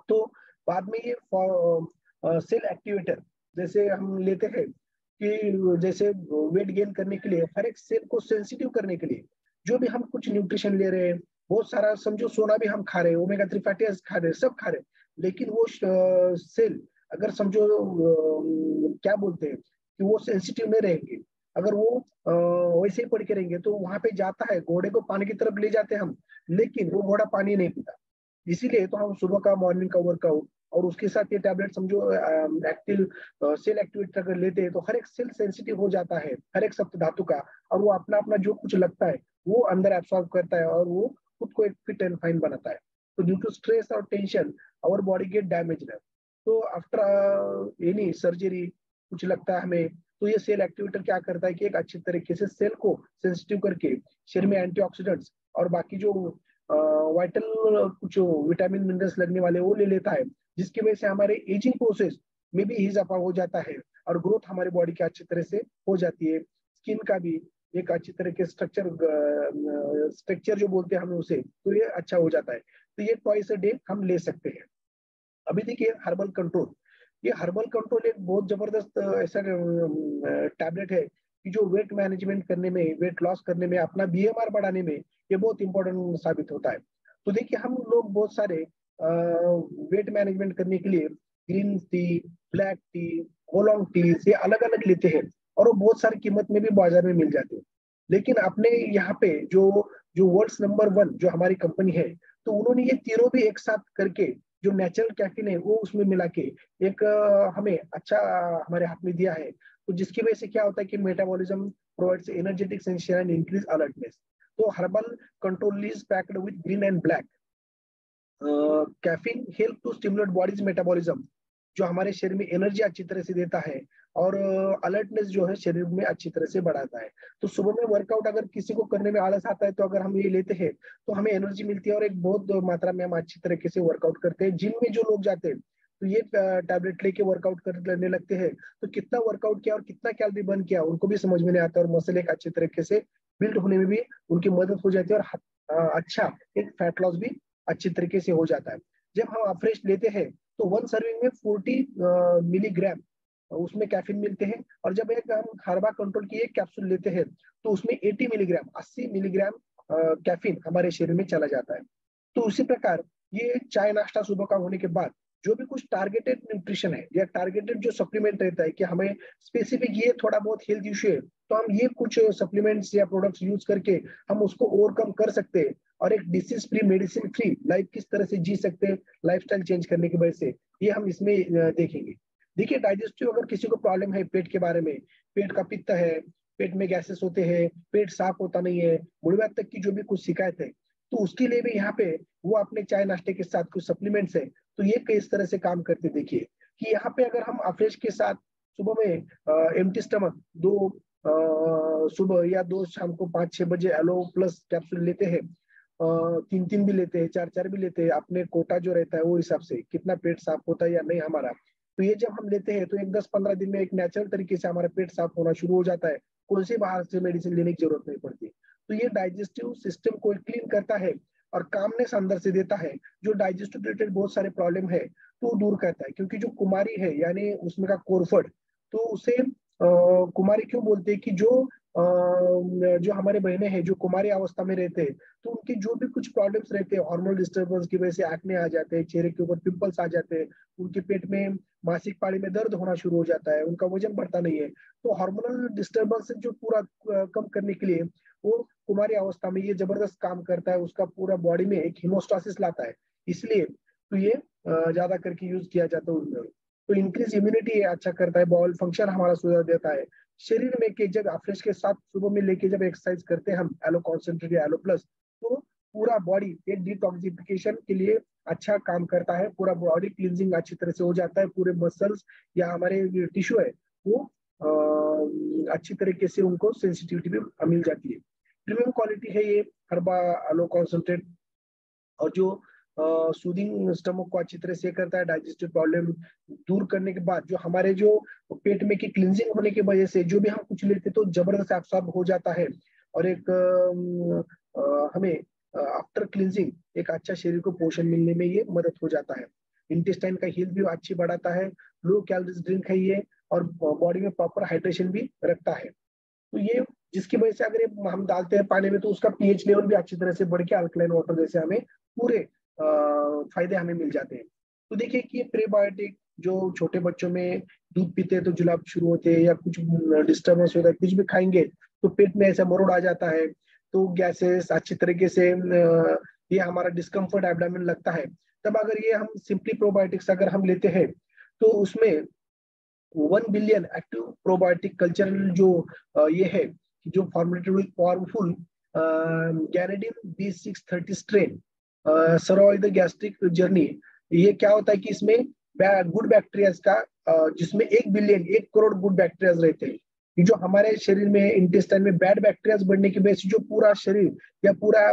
तो बाद में ये सेल एक्टिवेटर, जैसे हम लेते हैं कि जैसे वेट गेन करने के लिए हर एक सेल को सेंसिटिव करने के लिए जो भी हम कुछ न्यूट्रिशन ले रहे हैं, बहुत सारा समझो सोना भी हम खा रहे हैं, ओमेगा 3 फैटी एसिड खा रहे हैं, सब खा रहे हैं, लेकिन वो सेल अगर समझो क्या बोलते हैं कि वो सेंसिटिव नहीं रहेंगे, अगर वो वैसे ही पड़ के रहेंगे तो वहां पे जाता है, घोड़े को पानी की तरफ ले जाते हैं हम, लेकिन वो घोड़ा पानी नहीं पीता। इसीलिए तो हम सुबह का मॉर्निंग का वर्कआउट और उसके साथ ये टैबलेट समझो एक्टिव सेल एक्टिवेट अगर लेते हैं तो हर एक सेल सेंसिटिव हो जाता है, हर एक सप्त धातु का, और वो अपना अपना जो कुछ लगता है वो अंदर एब्सॉर्ब करता है और वो खुद को एक फिट एंड फाइन बनाता है। तो ड्यू टू स्ट्रेस और tension our body get damage है। तो आफ्टर एनी सर्जरी कुछ लगता है हमें, तो ये सेल एक्टिवेटर क्या करता है कि एक अच्छी तरीके से सेल को सेंसिटिव करके शरीर में एंटीऑक्सीडेंट्स और बाकी जो वाइटल कुछ विटामिन मिनरल्स लगने वाले वो ले लेता है, जिसकी वजह से हमारे एजिंग प्रोसेस में भी इजाफा हो जाता है और ग्रोथ हमारे बॉडी की अच्छी तरह से हो जाती है। स्किन का भी एक अच्छी तरह के स्ट्रक्चर जो बोलते हैं हमें उसे, तो ये अच्छा हो जाता है। तो ये ट्वाइस अ डे हम ले सकते हैं। अभी देखिए हर्बल कंट्रोल, ये हर्बल कंट्रोल एक बहुत जबरदस्त ऐसा टैबलेट है कि जो वेट मैनेजमेंट करने में, वेट लॉस करने में, अपना बीएमआर बढ़ाने में ये बहुत इंपॉर्टेंट साबित होता है। तो देखिए हम लोग बहुत सारे वेट मैनेजमेंट करने के लिए green tea, black T, oolong tea ये अलग अलग लेते हैं और वो बहुत सारी कीमत में भी बाजार में मिल जाते हैं। लेकिन अपने यहाँ पे जो जो वर्ल्ड नंबर 1 जो हमारी कंपनी है, तो उन्होंने ये तीनों भी एक साथ करके जो नेचुरल कैफीन है वो उसमें मिला के एक हमें अच्छा हमारे हाथ में दिया है। तो जिसकी वजह से क्या होता है कि metabolism provides energetic sensation and increase alertness. तो herbal control is packed with green and black caffeine help to stimulate body's metabolism, जो हमारे शरीर में एनर्जी अच्छी तरह से देता है और अलर्टनेस जो है शरीर में अच्छी तरह से बढ़ाता है। तो सुबह में वर्कआउट अगर किसी को करने में आलस आता है तो अगर हम ये लेते हैं तो हमें एनर्जी मिलती है और एक बहुत मात्रा में हम अच्छी तरीके से वर्कआउट करते हैं। जिम में जो लोग जाते हैं तो ये टैबलेट लेके वर्कआउट करने लगते हैं, तो कितना वर्कआउट किया और कितना कैलोरी बर्न किया उनको भी समझ में नहीं आता और मसल एक अच्छे तरीके से बिल्ड होने में भी उनकी मदद हो जाती है और अच्छा एक फैट लॉस भी अच्छी तरीके से हो जाता है। जब हम अफ्रेश लेते हैं तो 1 सर्विंग में 40 मिलीग्राम उसमें कैफीन मिलते हैं, और जब एक हम हर्बा कंट्रोल की एक कैप्सूल लेते हैं तो उसमें 80 मिलीग्राम 80 मिलीग्राम कैफीन हमारे शरीर में चला जाता है। तो उसी प्रकार ये चाय नाश्ता सुबह का होने के बाद जो भी कुछ टारगेटेड न्यूट्रिशन है या टारगेटेड जो सप्लीमेंट रहता है कि हमें स्पेसिफिक ये थोड़ा बहुत हेल्थ इश्यू है तो हम ये कुछ सप्लीमेंट्स या प्रोडक्ट्स यूज करके हम उसको ओवरकम कर सकते हैं और एक disease free medicine free life किस तरह से जी सकते हैं लाइफस्टाइल चेंज करने की वजह से, ये हम इसमें देखेंगे। देखिए डाइजेस्टिव अगर किसी को प्रॉब्लम है पेट के बारे में, पेट का पित्त है, पेट में गैसेस होते हैं, पेट साफ होता नहीं है, बुढ़ापे तक की जो भी कुछ शिकायत है, तो उसके लिए भी यहाँ पे वो अपने चाय नाश्ते के साथ कुछ सप्लीमेंट्स है तो ये किस तरह से काम करते देखिए कि यहाँ पे अगर हम अफ्रेश के साथ सुबह में एम्प्टी स्टमक दो सुबह या दो शाम को 5-6 बजे एलो प्लस कैप्सूल लेते हैं, 3-3 भी लेते हैं, 4-4 भी लेते हैं, अपने कोटा जो रहता है वो हिसाब से कितना पेट साफ होता है या नहीं हमारा, तो ये जब हम लेते हैं तो एक 10-15 दिन में एक नेचुरल तरीके से हमारा पेट साफ होना शुरू हो जाता है, कौन से बाहर से मेडिसिन लेने की जरूरत नहीं पड़ती। तो ये डाइजेस्टिव सिस्टम को क्लीन करता है और कामनेस अंदर से देता है, जो डाइजेस्टिव रिलेटेड बहुत सारे प्रॉब्लम है तो दूर करता है। क्योंकि जो कुमारी है यानी उसमें का कोरफड, तो उसे कुमारी क्यों बोलते हैं कि जो हमारे बहनें हैं जो कुमारी अवस्था में रहते हैं तो उनके जो भी कुछ प्रॉब्लम्स रहते हैं हार्मोनल डिस्टर्बेंस की वजह से एक्ने आ जाते हैं, चेहरे के ऊपर पिंपल्स आ जाते हैं, उनके पेट में मासिक पाली में दर्द होना शुरू हो जाता है, उनका वजन बढ़ता नहीं है, तो हार्मोनल डिस्टर्बेंस जो पूरा कम करने के लिए वो कुमारी अवस्था में ये जबरदस्त काम करता है, उसका पूरा बॉडी में एक हिमोस्टासिस लाता है, इसलिए तो ये ज्यादा करके यूज किया जाता है उनमें। तो इंक्रीज इम्यूनिटी अच्छा करता है, बॉल फंक्शन हमारा सुधार देता है शरीर में कि जब फ्रेश के साथ सुबह में लेके जब एक्सरसाइज करते हैं हम एलो कॉन्सेंट्रेट या एलो प्लस, तो पूरा बॉडी एक डिटॉक्सिफिकेशन के लिए अच्छा काम करता है, पूरा बॉडी क्लींजिंग अच्छी तरह से हो जाता है, पूरे मसल्स या हमारे टिश्यू है वो अच्छी तरीके से उनको सेंसिटिविटी भी मिल जाती है। प्रीमियम क्वालिटी है ये हर्बा एलो कॉन्सेंट्रेट, और जो सूदिंग स्टमक को अच्छी तरह से करता है, डाइजेस्टिव प्रॉब्लम दूर करने के बाद जो हमारे जो पेट में की क्लींजिंग होने की वजह से जो भी हम कुछ लेते तो जबरदस्त एब्सॉर्ब हो जाता है और एक हमें आफ्टर क्लींजिंग एक अच्छा शरीर को पोषण मिलने में ये मदद हो जाता है। इंटेस्टाइन का हील भी अच्छी बढ़ाता है। लो कैलोरीज ड्रिंक है ये, और बॉडी में प्रॉपर हाइड्रेशन भी रखता है। तो ये जिसकी वजह से अगर ये हम डालते हैं पानी में तो उसका पीएच लेवल भी अच्छी तरह से बढ़ के अल्कलाइन वाटर जैसे हमें पूरे फायदे हमें मिल जाते हैं। तो देखिए कि प्रीबायोटिक जो छोटे बच्चों में दूध पीते हैं तो जुलाब शुरू होते हैं या कुछ डिस्टर्बेंस होता है, कुछ भी खाएंगे तो पेट में ऐसा मरोड़ आ जाता है, तो गैसेस अच्छी तरीके से ये हमारा डिस्कम्फर्ट एब्डोमेन लगता है। तब अगर ये हम सिंपली प्रोबायोटिक्स अगर हम लेते हैं तो उसमें 1 बिलियन एक्टिव प्रोबायोटिक कल्चरल जो ये है जो formative powerful Ganeden B630 strain survive the gastric journey. ये क्या होता है कि इसमें गुड बैक्टीरियाज का जिसमें 1 बिलियन 1 करोड़ गुड बैक्टीरियाज रहते हैं। ये जो हमारे शरीर में इंटेस्टाइन में बैड बैक्टीरियाज बढ़ने की वजह से जो पूरा शरीर या पूरा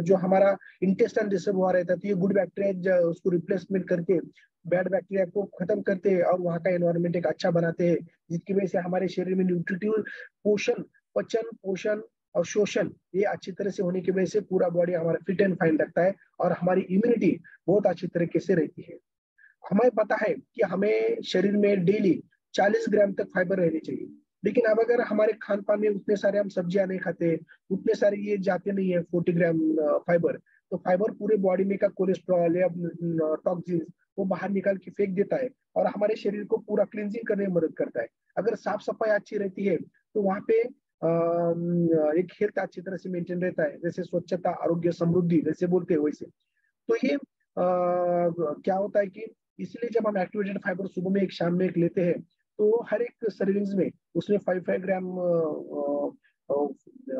जो हमारा इंटेस्टाइन डिस्टर्ब हुआ रहता है, तो ये गुड बैक्टीरिया उसको रिप्लेसमेंट करके बैड बैक्टीरिया को खत्म करते हैं और वहाँ का एनवायरनमेंट एक अच्छा बनाते हैं, जिसकी वजह से हमारे शरीर में न्यूट्रिटिव पोषण पचन पोषण और शोषण ये अच्छी तरह से होने की वजह से पूरा बॉडी हमारा फिट एंड फाइन लगता है और हमारी इम्यूनिटी बहुत अच्छी तरीके से रहती है। हमें पता है कि हमें शरीर में डेली 40 ग्राम तक फाइबर रहनी चाहिए, लेकिन अब अगर हमारे खान पान में उतने सारे हम सब्जियां नहीं खाते, उतने सारे ये जाते नहीं है 40 ग्राम फाइबर, तो फाइबर पूरे बॉडी में का कोलेस्ट्रॉल या टॉक्सिन्स वो बाहर निकाल के फेंक देता है और हमारे शरीर को पूरा क्लींजिंग करने में मदद करता है। अगर साफ सफाई अच्छी रहती है तो वहाँ पे एक हेल्थ अच्छी तरह से मेंटेन रहता है, जैसे स्वच्छता आरोग्य समृद्धि जैसे बोलते हैं वैसे। तो ये क्या होता है कि इसलिए जब हम एक्टिवेटेड फाइबर सुबह में एक शाम में एक लेते हैं तो हर एक सर्विंग्स में उसमें 5 ग्राम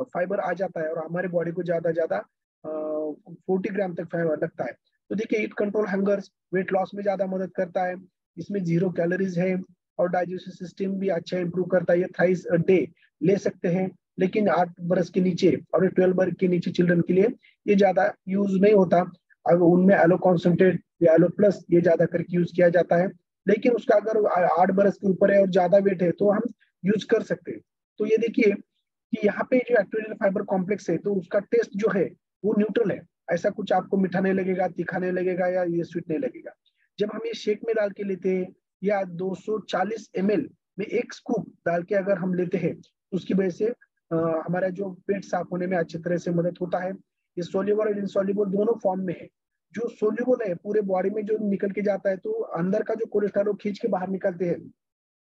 फाइबर आ जाता है और हमारे बॉडी को ज्यादा 40 ग्राम तक फाइबर लगता है। तो देखिए it control hungers weight loss में ज्यादा मदद करता है, इसमें 0 कैलोरीज है और डाइजेस्टिव सिस्टम भी अच्छा इंप्रूव करता है। ये थ्राइस अ डे ले सकते हैं, लेकिन 8 बरस के नीचे और 12 बरस के नीचे चिल्ड्रन के लिए ये ज्यादा यूज नहीं होता। अगर उनमें एलो कॉन्सेंट्रेट या एलो प्लस ये ज्यादा करके यूज किया जाता है, लेकिन उसका अगर 8 बरस के ऊपर है और ज्यादा वेट है तो हम यूज कर सकते हैं। तो ये देखिए कि यहाँ पे जो एक्टिवेटेड फाइबर कॉम्प्लेक्स है तो उसका टेस्ट जो है वो न्यूट्रल है, ऐसा कुछ आपको मीठा नहीं लगेगा, तीखा नहीं लगेगा या ये स्वीट नहीं लगेगा। जब हम ये शेक में डाल के लेते हैं या 240 ml में 1 स्कूप डाल के अगर हम लेते हैं तो उसकी वजह से हमारा जो पेट साफ होने में अच्छी तरह से मदद होता है। ये सोल्यूबल और इनसोल्यूबल दोनों फॉर्म में है। जो सोल्यूबल है पूरे बॉडी में जो निकल के जाता है तो अंदर का जो कोलेस्ट्रॉल खींच के बाहर निकलते हैं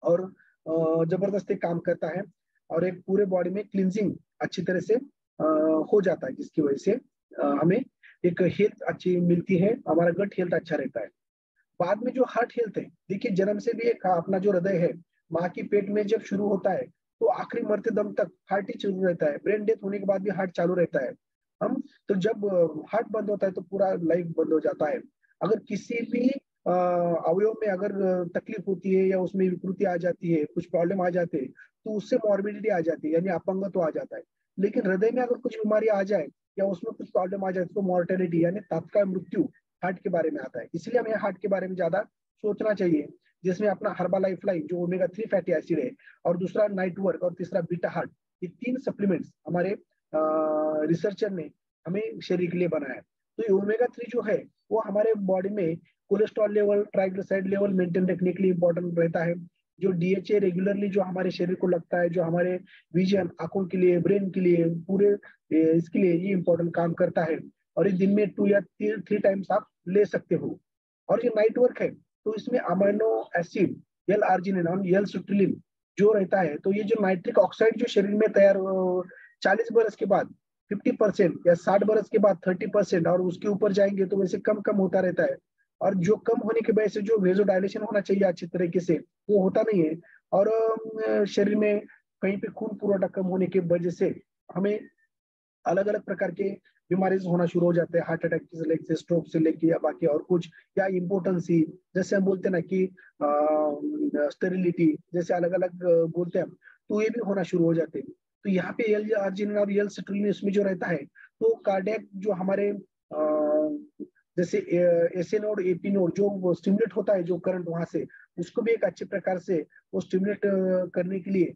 और जबरदस्ती काम करता है और एक पूरे बॉडी में क्लींजिंग अच्छी तरह से हो जाता है, जिसकी वजह से हमें एक हेल्थ अच्छी मिलती है, हमारा गट हेल्थ अच्छा रहता है। बाद में जो हार्ट हेल्थ है, देखिए जन्म से भी एक अपना जो हृदय है माँ की पेट में जब शुरू होता है तो आखिरी मरते दम तक हार्ट ही चालू रहता है, ब्रेन डेथ होने के बाद भी हार्ट चालू रहता है। हम तो जब हार्ट बंद होता है तो पूरा लाइफ बंद हो जाता है। अगर किसी भी अवयव में अगर तकलीफ होती है या उसमें विकृति आ जाती है, कुछ प्रॉब्लम आ जाते हैं तो उससे मॉर्बिडिटी आ जाती है यानी अपंगत्व आ जाता है। लेकिन हृदय में अगर कुछ बीमारी आ जाए या उसमें कुछ प्रॉब्लम आ जाए तो मॉर्टेलिटी यानी तत्काल मृत्यु हार्ट के बारे में आता है। इसलिए हमें हार्ट के बारे में ज्यादा सोचना चाहिए, जिसमें अपना हर्बा लाइफ लाइन जो ओमेगा 3 फैटी एसिड है और दूसरा नाइट वर्क और तीसरा बीटा हार्ट, ये 3 सप्लीमेंट्स हमारे रिसर्चर ने हमें शरीर के लिए बनाया। तो ये ओमेगा 3 जो है वो हमारे बॉडी में cholesterol level triglyceride level maintain रखने के लिए इंपॉर्टेंट रहता है। जो DHA रेगुलरली जो हमारे शरीर को लगता है, जो हमारे विजन आंखों के लिए ब्रेन के लिए पूरे इसके लिए ये इंपॉर्टेंट काम करता है और ये दिन में 2 या 3 टाइम्स आप ले सकते हो। और ये नाइट वर्क है तो इसमें अमाइनो एसिड एल आर्जिनिन और एल सिट्रुलिन जो रहता है, तो ये जो नाइट्रिक ऑक्साइड जो शरीर में तैयार 40 बरस के बाद 50% या 60 बरस के बाद 30% और उसके ऊपर जाएंगे तो वैसे कम कम होता रहता है। और जो कम होने की वजह से जो वेजोडायलेशन होना चाहिए अच्छी तरीके से वो होता नहीं है और शरीर में कहीं पे खून पुरवठा कम होने की वजह से हमें अलग अलग प्रकार के बीमारी होना शुरू हो जाते हैं, हार्ट अटैक से लेके स्ट्रोक से लेके या बाकी और कुछ या इम्पोर्टेंस ही जैसे हम बोलते हैं ना कि स्टेरिलिटी जैसे अलग अलग बोलते हैं हम, तो ये भी होना शुरू हो जाते हैं। तो यहाँ पे एल आर्जिनिन और एल सिट्रुलिन इसमें जो रहता है तो कार्डियक जो हमारे जैसे एसए नोड एपी नोड जो स्टिमुलेट होता है जो करंट वहां से उसको भी एक अच्छे प्रकार से वो स्टिमुलेट करने के लिए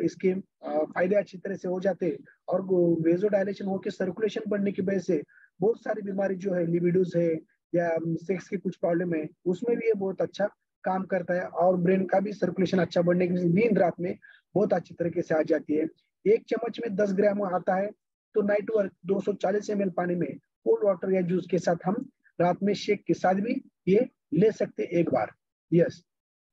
इसके फायदे अच्छी तरह से हो जाते हैं। और वेजो डायलेशन होकर सर्कुलेशन बढ़ने की वजह से बहुत सारी बीमारी जो है लिबिडोज है या सेक्स की कुछ प्रॉब्लम है उसमें भी ये बहुत अच्छा काम करता है और ब्रेन का भी सर्कुलेशन अच्छा बढ़ने की नींद रात में बहुत अच्छी तरीके से आ जाती है। 1 चम्मच में 10 ग्राम आता है। तो नाइट वर्क 240 ml पानी में कोल्ड वाटर या जूस के साथ हम रात में शेक के साथ भी ये ले सकते एक बार। यस।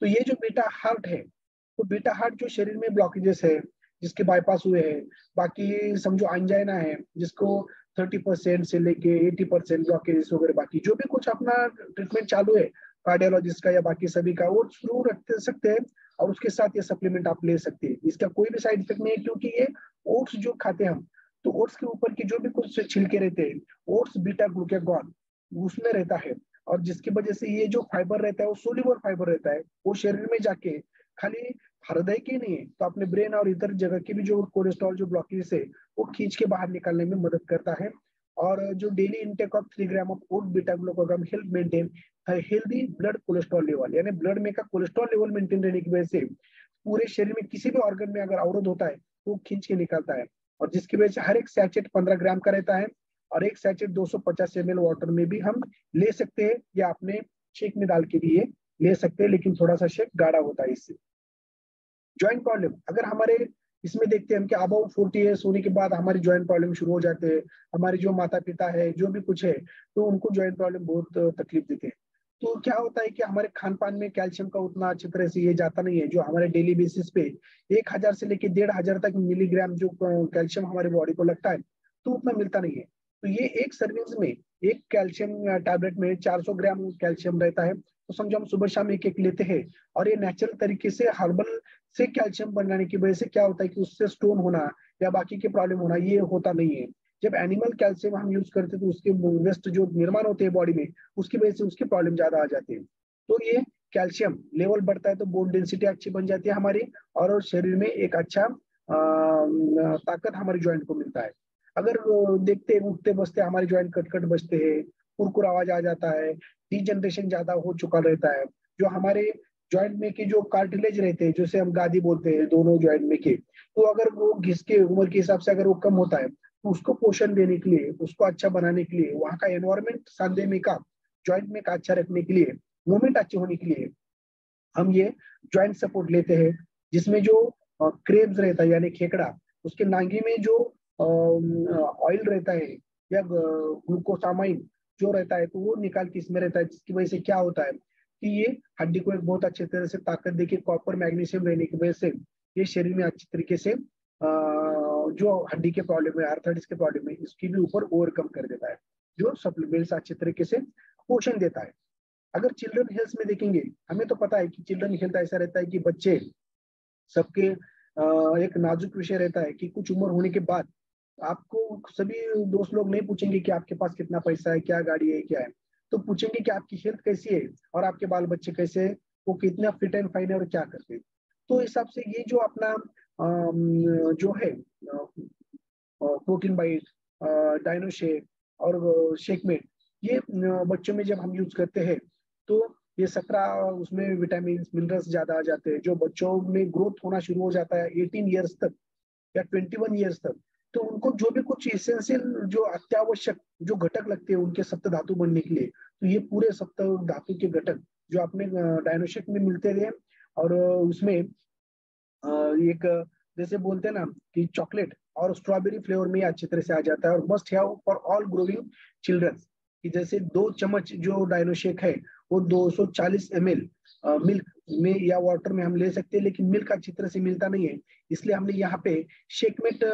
तो ये जो बीटा हार्ट है, तो बीटा हार्ट जो शरीर में ब्लॉकेजेस है, जिसके बाईपास हुए हैं, बाकी समझो अंजाइना है जिसको 30% से लेके 80% ब्लॉकेजेस वगैरह, बाकी जो भी कुछ अपना ट्रीटमेंट चालू है कार्डियोलॉजिस्ट का या बाकी सभी का, वो शुरू रख सकते हैं और उसके साथ ये सप्लीमेंट आप ले सकते हैं। इसका कोई भी साइड इफेक्ट नहीं है, क्योंकि ये ओट्स जो खाते हैं हम, तो ओट्स के ऊपर की जो भी कुछ छिलके रहते हैं, ओट्स बीटा ग्लूकेगॉन उसमें रहता है, और जिसकी वजह से ये जो फाइबर रहता है वो सोल्यूबल फाइबर रहता है, वो शरीर में जाके खाली हृदय के नहीं है तो अपने ब्रेन और इतर जगह की भी जो कोलेस्ट्रॉल जो ब्लॉकेज है वो खींच के बाहर निकालने में मदद करता है। और जो daily intake of 3 gram of oat beta glucagon help maintain healthy blood cholesterol level, यानी ब्लड में का कोलेस्ट्रॉल लेवल मेंटेन रहने की वजह से पूरे शरीर में किसी भी ऑर्गन में अगर अवरोध होता है वो खींच के निकालता है। और जिसकी वजह से हर एक सैचेट 15 ग्राम का रहता है, और एक सैचेट 250 ml वाटर में भी हम ले सकते हैं, या अपने शेक में डाल के भी ये ले सकते हैं, लेकिन थोड़ा सा शेक गाढ़ा होता है इससे। ज्वाइंट प्रॉब्लम, अगर हमारे इसमें देखते हैं हम कि अबव 40 ईयर्स होने के बाद हमारी ज्वाइंट प्रॉब्लम शुरू हो जाते हैं, हमारे जो माता पिता है जो भी कुछ है, तो उनको ज्वाइंट प्रॉब्लम बहुत तकलीफ देते हैं। तो क्या होता है कि हमारे खान पान में कैल्शियम का उतना अच्छी तरह से ये जाता नहीं है, जो हमारे डेली बेसिस पे 1000 से लेके 1500 तक मिलीग्राम जो कैल्शियम हमारी बॉडी को लगता है, तो उतना मिलता नहीं है। तो ये एक सर्विंग में एक कैल्शियम टैबलेट में 400 ग्राम कैल्शियम रहता है। तो समझो हम सुबह शाम एक एक लेते हैं, और ये नेचुरल तरीके से हर्बल से कैल्शियम बनाने की वजह से क्या होता है कि उससे स्टोन होना या बाकी के प्रॉब्लम होना ये होता नहीं है। जब एनिमल कैल्शियम हम यूज करते हैं तो उसके वेस्ट जो निर्माण होते हैं बॉडी में, उसकी वजह से उसकी प्रॉब्लम ज्यादा आ जाती है। तो ये कैल्शियम लेवल बढ़ता है तो बोन डेंसिटी अच्छी बन जाती है हमारी, और शरीर में एक अच्छा ताकत हमारे ज्वाइंट को मिलता है। अगर देखते उठते बसते हमारे ज्वाइंट कटकट बजते हैं, कुरकुर आवाज आ जाता है, डिजनरेशन ज्यादा हो चुका रहता है, जो हमारे ज्वाइंट में के जो कार्टिलेज रहते हैं, जैसे हम गादी बोलते हैं दोनों ज्वाइंट में के, तो अगर वो घिस के उम्र के हिसाब से अगर वो कम होता है, तो उसको पोषण देने के लिए, उसको अच्छा बनाने के लिए, वहाँ का एनवायरमेंट सांधे में का ज्वाइंट में का अच्छा रखने के लिए, मूवमेंट अच्छे होने के लिए हम ये ज्वाइंट सपोर्ट लेते हैं, जिसमें जो क्रेब्स रहता है यानी खेकड़ा, उसके नांगी में जो ऑयल रहता है या ग्लूकोसामाइन जो रहता है, तो वो निकाल के इसमें रहता है, जिसकी वजह से क्या होता है कि ये हड्डी को एक बहुत अच्छे तरह से ताकत देके कॉपर मैग्नीशियम रहने की वजह से ये शरीर में अच्छी तरीके से जो हड्डी के प्रॉब्लम है, आर्थराइटिस के प्रॉब्लम है, इसकी भी ऊपर ओवरकम कर देता है, जो सप्लीमेंट्स अच्छे तरीके से पोषण देता है। अगर चिल्ड्रन हेल्थ में देखेंगे, हमें तो पता है कि चिल्ड्रन हेल्थ ऐसा रहता है कि बच्चे सबके एक नाजुक विषय रहता है कि कुछ उम्र होने के बाद आपको सभी दोस्त लोग नहीं पूछेंगे कि आपके पास कितना पैसा है, क्या गाड़ी है, क्या है, तो पूछेंगे कि आपकी हेल्थ कैसी है और आपके बाल बच्चे कैसे है, वो कितना फिट एंड फाइन है और क्या करते हैं। तो हिसाब से ये जो अपना जो है प्रोटीन बाइट, डायनो शेक और शेकमेट, ये बच्चों में जब हम यूज करते हैं तो ये 17 उसमें विटामिन मिनरल्स ज्यादा आ जाते हैं, जो बच्चों में ग्रोथ होना शुरू हो जाता है 18 ईयर्स तक या 21 ईयर्स तक। तो उनको जो भी कुछ इसेंशियल जो अत्यावश्यक जो घटक लगते हैं उनके सप्त धातु बनने के लिए, तो ये पूरे सप्त धातु के घटक जो अपने डायनोशेक में मिलते हैं, और उसमें एक जैसे बोलते हैं ना कि चॉकलेट और स्ट्रॉबेरी फ्लेवर में अच्छी तरह से आ जाता है, और must have for all growing children. कि जैसे 2 चम्मच जो डायनोशेक है वो 240 ml मिल्क में या वाटर में हम ले सकते हैं, लेकिन मिल्क अच्छी तरह से मिलता नहीं है, इसलिए हमने यहाँ पे शेकमेट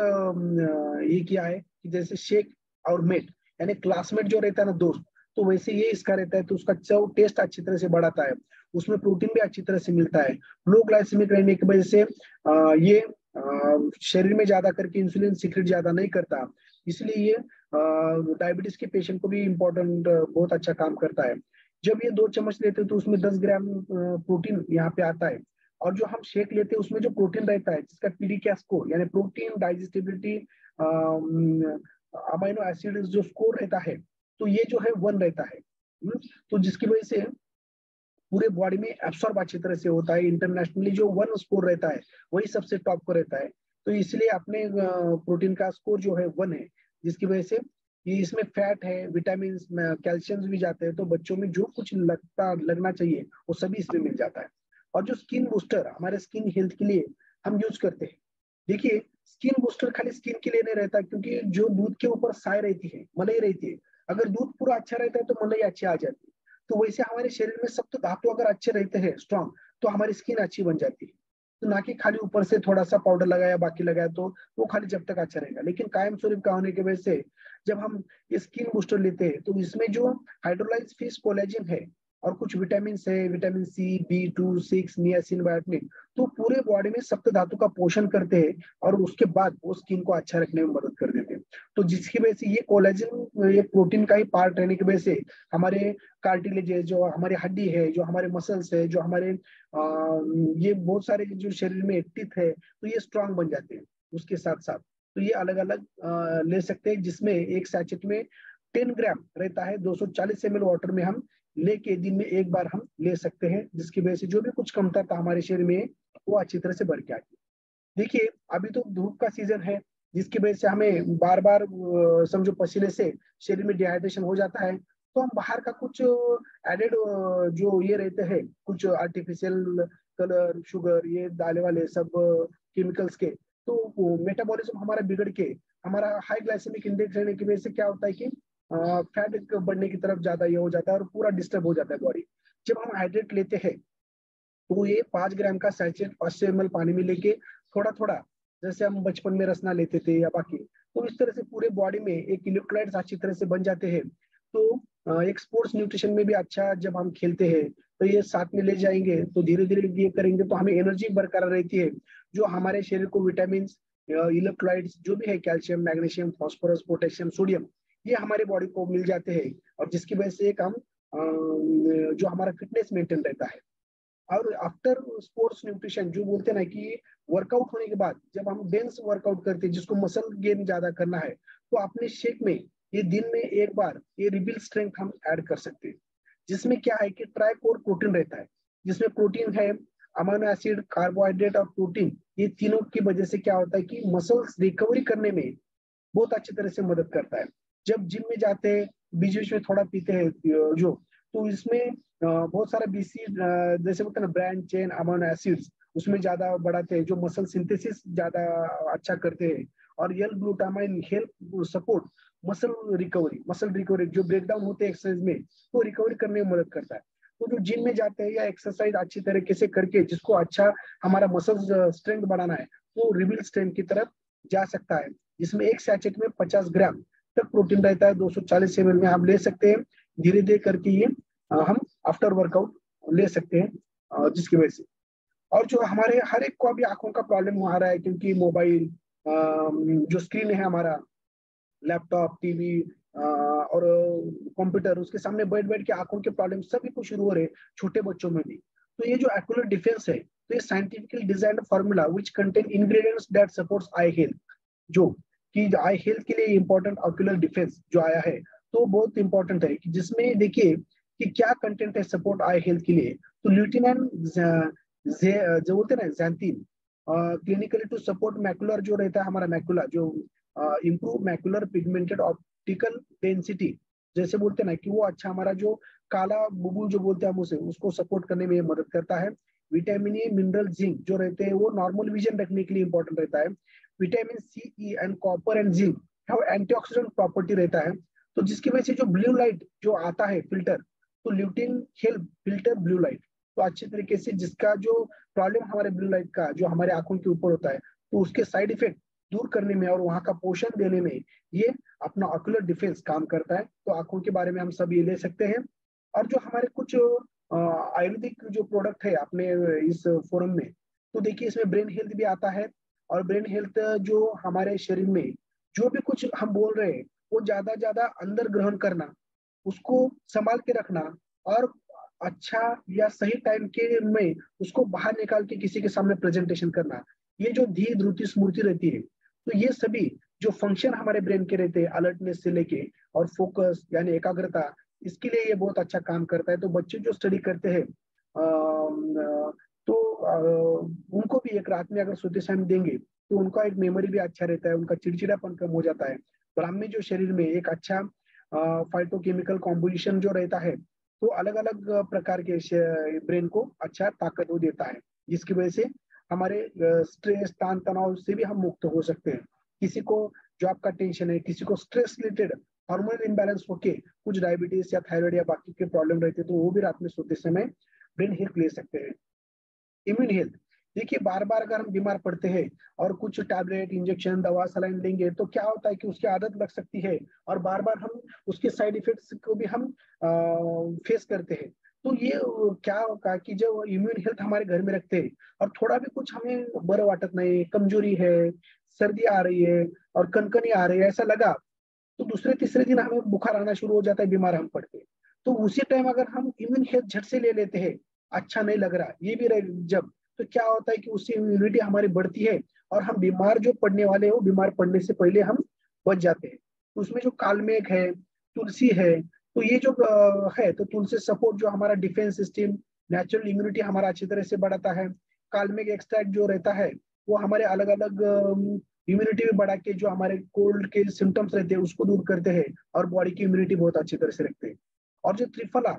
ये किया है कि जैसे शेक और मेट यानी क्लासमेट जो रहता है ना दोस्त, तो वैसे ये इसका रहता है, तो उसका टेस्ट अच्छी तरह से बढ़ाता है, उसमें प्रोटीन भी अच्छी तरह से मिलता है, लो ग्लाइसेमिक रहने की वजह से ये शरीर में ज्यादा करके इंसुलिन सीक्रेट ज्यादा नहीं करता, इसलिए ये डायबिटीज के पेशेंट को भी इम्पोर्टेंट बहुत अच्छा काम करता है। जब ये 2 चम्मच लेते हैं तो उसमें 10 ग्राम प्रोटीन यहाँ पे आता है, और जो हम शेक लेते हैं उसमें जो प्रोटीन रहता है जिसका पीडीक्यू स्कोर यानी प्रोटीन डाइजेस्टिबिलिटी अमाइनो एसिड जो स्कोर रहता है, तो ये जो है 1 रहता है। तो जिसकी वजह से पूरे बॉडी में एब्सॉर्ब अच्छी तरह से होता है, इंटरनेशनली जो 1 स्कोर रहता है वही सबसे टॉप को रहता है, तो इसलिए अपने प्रोटीन का स्कोर जो है 1 है, जिसकी वजह से ये इसमें फैट है, विटामिन, कैल्शियम भी जाते हैं, तो बच्चों में जो कुछ लगना चाहिए वो सभी इसमें मिल जाता है। और जो स्किन बूस्टर हमारे स्किन हेल्थ के लिए हम यूज करते हैं, देखिए स्किन बूस्टर खाली स्किन के लिए नहीं रहता, क्योंकि जो दूध के ऊपर साय रहती है, मलाई रहती है, अगर दूध पूरा अच्छा रहता है तो मलाई अच्छी आ जाती है। तो वैसे हमारे शरीर में सप्त धातु अगर अच्छे रहते हैं स्ट्रांग, तो हमारी स्किन अच्छी बन जाती है। तो ना कि खाली ऊपर से थोड़ा सा पाउडर लगाया बाकी लगाया, तो वो खाली जब तक अच्छा रहेगा। लेकिन कायम स्वरूप का होने की वजह से जब हम स्किन बूस्टर लेते हैं तो इसमें जो हाइड्रोलाइज फिश कोलेजन है और कुछ विटामिन है, vitamin C, B2, 6, niacin, biotin, तो पूरे बॉडी में सप्त धातु का पोषण करते हैं और उसके बाद वो स्किन को अच्छा रखने में मदद कर देते हैं। तो जिसकी वजह से ये कोलेजन, ये प्रोटीन का ही पार्ट रहने की वजह से हमारे कार्टिलेज, जो हमारी हड्डी है, जो हमारे मसल्स है, जो हमारे ये बहुत सारे जो शरीर में टिथ है, तो ये स्ट्रांग बन जाते हैं उसके साथ साथ। तो ये अलग अलग ले सकते हैं, जिसमें एक सैचेट में 10 ग्राम रहता है, 240 ml वाटर में हम लेके दिन में एक बार हम ले सकते हैं, जिसकी वजह से जो भी कुछ कमतरता हमारे शरीर में वो अच्छी तरह से भर के आती है। देखिए अभी तो धूप का सीजन है, जिसकी वजह से हमें बार बार समझो पसीने से शरीर में डिहाइड्रेशन हो जाता है, तो हम बाहर का कुछ एडेड जो ये रहते हैं, कुछ आर्टिफिशियल कलर, शुगर, ये डाले वाले सब केमिकल्स के, तो मेटाबॉलिज्म हमारा बिगड़ के हमारा हाई ग्लाइसेमिक इंडेक्स रहने की वजह से क्या होता है कि फैट बढ़ने की तरफ ज्यादा ये हो जाता है और पूरा डिस्टर्ब हो जाता है बॉडी। जब हम हाइड्रेट लेते हैं तो ये 5 ग्राम का सैचेट 500 ml पानी में लेके थोड़ा थोड़ा, जैसे हम बचपन में रसना लेते थे या बाकी, तो इस तरह से पूरे बॉडी में एक इलेक्ट्रोलाइट्स अच्छी तरह से बन जाते हैं। तो एक स्पोर्ट्स न्यूट्रिशन में भी अच्छा, जब हम खेलते हैं तो ये साथ में ले जाएंगे, तो धीरे धीरे ये करेंगे तो हमें एनर्जी बरकरार रहती है, जो हमारे शरीर को विटामिन, इलेक्ट्रोलाइट्स जो भी है, calcium, magnesium, phosphorus, potassium, sodium, ये हमारे बॉडी को मिल जाते हैं। और जिसकी वजह से एक हम जो हमारा फिटनेस मेंटेन रहता है। और आफ्टर स्पोर्ट्स न्यूट्रिशन जो बोलते हैं ना कि वर्कआउट होने के बाद जब हम डेंस वर्कआउट करते हैं, जिसको मसल गेन ज्यादा करना है, तो अपने शेक में ये दिन में एक बार ये रिबिल स्ट्रेंथ हम ऐड कर सकते हैं, जिसमें क्या है कि ट्राइकोर प्रोटीन रहता है, जिसमें प्रोटीन है, अमीनो एसिड, कार्बोहाइड्रेट और प्रोटीन, ये तीनों की वजह से क्या होता है कि मसल्स रिकवरी करने में बहुत अच्छी तरह से मदद करता है। जब जिम में जाते हैं, बीच बीच में थोड़ा पीते हैं जो, तो इसमें बहुत सारा बीसी, जैसे बोलते हैं ना ब्रांड चेन अमीनो एसिड्स, उसमें ज्यादा बढ़ाते हैं, जो मसल सिंथेसिस ज्यादा अच्छा करते हैं। और L glutamine help support muscle recovery जो ब्रेक डाउन होते हैं एक्सरसाइज में, तो रिकवरी करने में मदद करता है। तो जो जिम में जाते हैं या एक्सरसाइज अच्छी तरीके से करके जिसको अच्छा हमारा मसल स्ट्रेंथ बढ़ाना है, वो रिबिल स्ट्रेंथ की तरफ जा सकता है, जिसमें एक सैचेट में 50 ग्राम तक प्रोटीन रहता है, 240 ml में हम ले सकते हैं। धीरे धीरे करके ये हम आफ्टर वर्कआउट ले सकते हैं, जिसकी वजह से। और जो हमारे हर एक को अभी आंखों का प्रॉब्लम आ रहा है, क्योंकि मोबाइल, जो स्क्रीन है हमारा, लैपटॉप, टीवी और कंप्यूटर, उसके सामने बैठ बैठ के आंखों के प्रॉब्लम सभी को शुरू हो रहे हैं, छोटे बच्चों में भी। तो ये जो एक्यूलर डिफेंस है, तो ये scientifically designed formula which contain ingredients that supports I health, जो कि आई हेल्थ के लिए इंपॉर्टेंट ऑक्यूलर डिफेंस जो आया है, तो बहुत इंपॉर्टेंट है कि जिसमें देखिए कि क्या कंटेंट है सपोर्ट आई हेल्थ के लिए। तो ल्यूटिन एंड जो बोलते हैं ना xanthine, clinically to support macular, जो रहता है हमारा मैकुला, जो improve macular pigmented optical density, जैसे बोलते हैं ना कि वो अच्छा हमारा जो काला बुबुल जो बोलते हैं हम उसे, उसको सपोर्ट करने में मदद करता है। विटामिन ए, मिनरल, जिंक जो रहते हैं वो नॉर्मल विजन रखने के लिए इंपॉर्टेंट रहता है। Vitamin C, E and copper and zinc have antioxidant property रहता है। तो जिसकी वजह से जो ब्लू लाइट जो आता है फिल्टर, तो lutein help filter blue light, तो अच्छे तरीके से जिसका जो प्रॉब्लम हमारे ब्लू लाइट का जो हमारे आंखों के ऊपर होता है, तो उसके साइड इफेक्ट दूर करने में और वहां का पोषण देने में ये अपना ऑक्यूलर डिफेंस काम करता है। तो आंखों के बारे में हम सब ये ले सकते हैं। और जो हमारे कुछ आयुर्वेदिक जो प्रोडक्ट है अपने इस फोरम में, तो देखिए इसमें ब्रेन हेल्थ भी आता है। और ब्रेन हेल्थ जो हमारे शरीर में जो भी कुछ हम बोल रहे हैं, वो ज्यादा अंदर ग्रहण करना, उसको संभाल के रखना, और अच्छा या सही टाइम के में उसको बाहर निकाल के किसी के सामने प्रेजेंटेशन करना, ये जो धी ध्रुति स्मृति रहती है, तो ये सभी जो फंक्शन हमारे ब्रेन के रहते हैं, अलर्टनेस से लेके और फोकस यानी एकाग्रता, इसके लिए ये बहुत अच्छा काम करता है। तो बच्चे जो स्टडी करते हैं तो उनको भी एक रात में अगर सोते समय देंगे, तो उनका एक मेमोरी भी अच्छा रहता है, उनका चिड़चिड़ापन कम हो जाता है। ब्राह्मी जो शरीर में एक अच्छा फाइटोकेमिकल कॉम्पोजिशन जो रहता है, तो अलग अलग प्रकार के ब्रेन को अच्छा ताकत वो देता है, जिसकी वजह से हमारे स्ट्रेस तान तनाव से भी हम मुक्त हो सकते हैं। किसी को जो आपका टेंशन है, किसी को स्ट्रेस रिलेटेड हार्मोनल इम्बैलेंस होके कुछ डायबिटीज या थायराइड या बाकी के प्रॉब्लम रहते हैं, तो वो भी रात में सोते समय ब्रेन हेल्प ले सकते हैं। इम्यून हेल्थ, देखिए बार बार अगर हम बीमार पड़ते हैं और कुछ टैबलेट इंजेक्शन दवा सलाइन लेंगे, तो क्या होता है कि उसकी आदत लग सकती है और बार बार हम उसके साइड इफेक्ट्स को भी हम फेस करते हैं। तो ये क्या होगा कि जब इम्यून हेल्थ हमारे घर में रखते हैं और थोड़ा भी कुछ हमें बरं वाटत नहीं, कमजोरी है, सर्दी आ रही है और कनकनी आ रही है, ऐसा लगा, तो दूसरे तीसरे दिन हमें बुखार आना शुरू हो जाता है, बीमार हम पड़ते हैं। तो उसी टाइम अगर हम इम्यून हेल्थ झट से ले लेते हैं, अच्छा नहीं लग रहा ये भी जब, तो क्या होता है कि उससे इम्यूनिटी हमारी बढ़ती है और हम बीमार जो पड़ने वाले हो, बीमार पड़ने से पहले हम बच जाते हैं। तो उसमें जो कालमेघ है, तुलसी है, तो ये जो है, तो तुलसी सपोर्ट जो हमारा डिफेंस सिस्टम, नेचुरल इम्यूनिटी हमारा अच्छी तरह से बढ़ाता है। कालमेघ एक्सट्रैक्ट जो रहता है, वो हमारे अलग अलग इम्यूनिटी भी बढ़ा के जो हमारे कोल्ड के सिम्टम्स रहते हैं उसको दूर करते हैं और बॉडी की इम्यूनिटी बहुत अच्छी तरह से रखते हैं। और जो त्रिफला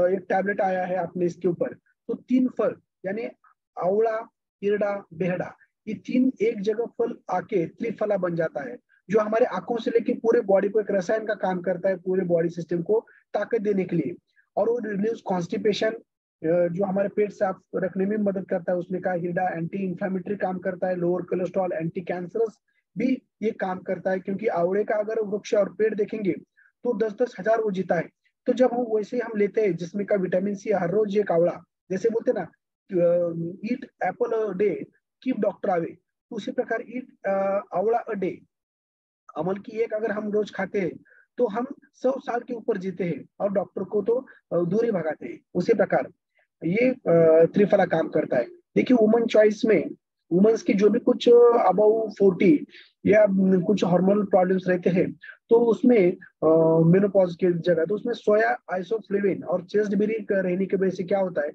एक टैबलेट आया है आपने इसके ऊपर, तो 3 फल यानी आवड़ा, इरड़ा, बेहड़ा, ये 3 एक जगह फल आके त्रिफला बन जाता है, जो हमारे आंखों से लेके पूरे बॉडी को एक रसायन का काम करता है, पूरे बॉडी सिस्टम को ताकत देने के लिए। और वो रिड्यूस कॉन्स्टिपेशन, जो हमारे पेट साफ रखने में मदद करता है, उसने कहा हिरडा एंटी इंफ्लेमेटरी काम करता है, लोअर कोलेस्ट्रॉल, एंटी कैंसरस भी ये काम करता है, क्योंकि आवड़े का अगर वृक्ष और पेड़ देखेंगे तो 10-10 हजार वो जीता है। तो जब हम वैसे हम लेते हैं जिसमें का विटामिन सी हर रोज एक आवड़ा, जैसे बोलते ना ईट Apple a day keep doctor आवे, तो उसी प्रकार ईट आवड़ा अ डे, अमल की एक अगर हम रोज खाते हैं तो हम 100 साल के ऊपर जीते हैं और डॉक्टर को तो दूर ही भगाते हैं। उसी प्रकार ये त्रिफला काम करता है। देखिए वुमन चॉइस में वुमेन्स की जो भी कुछ अबव 40 या कुछ हार्मोनल प्रॉब्लम्स रहते हैं, तो उसमें मेनोपॉज की जगह तो उसमें सोया आइसोफ्लेविन और चेस्ट बेरी रहने की वजह से क्या होता है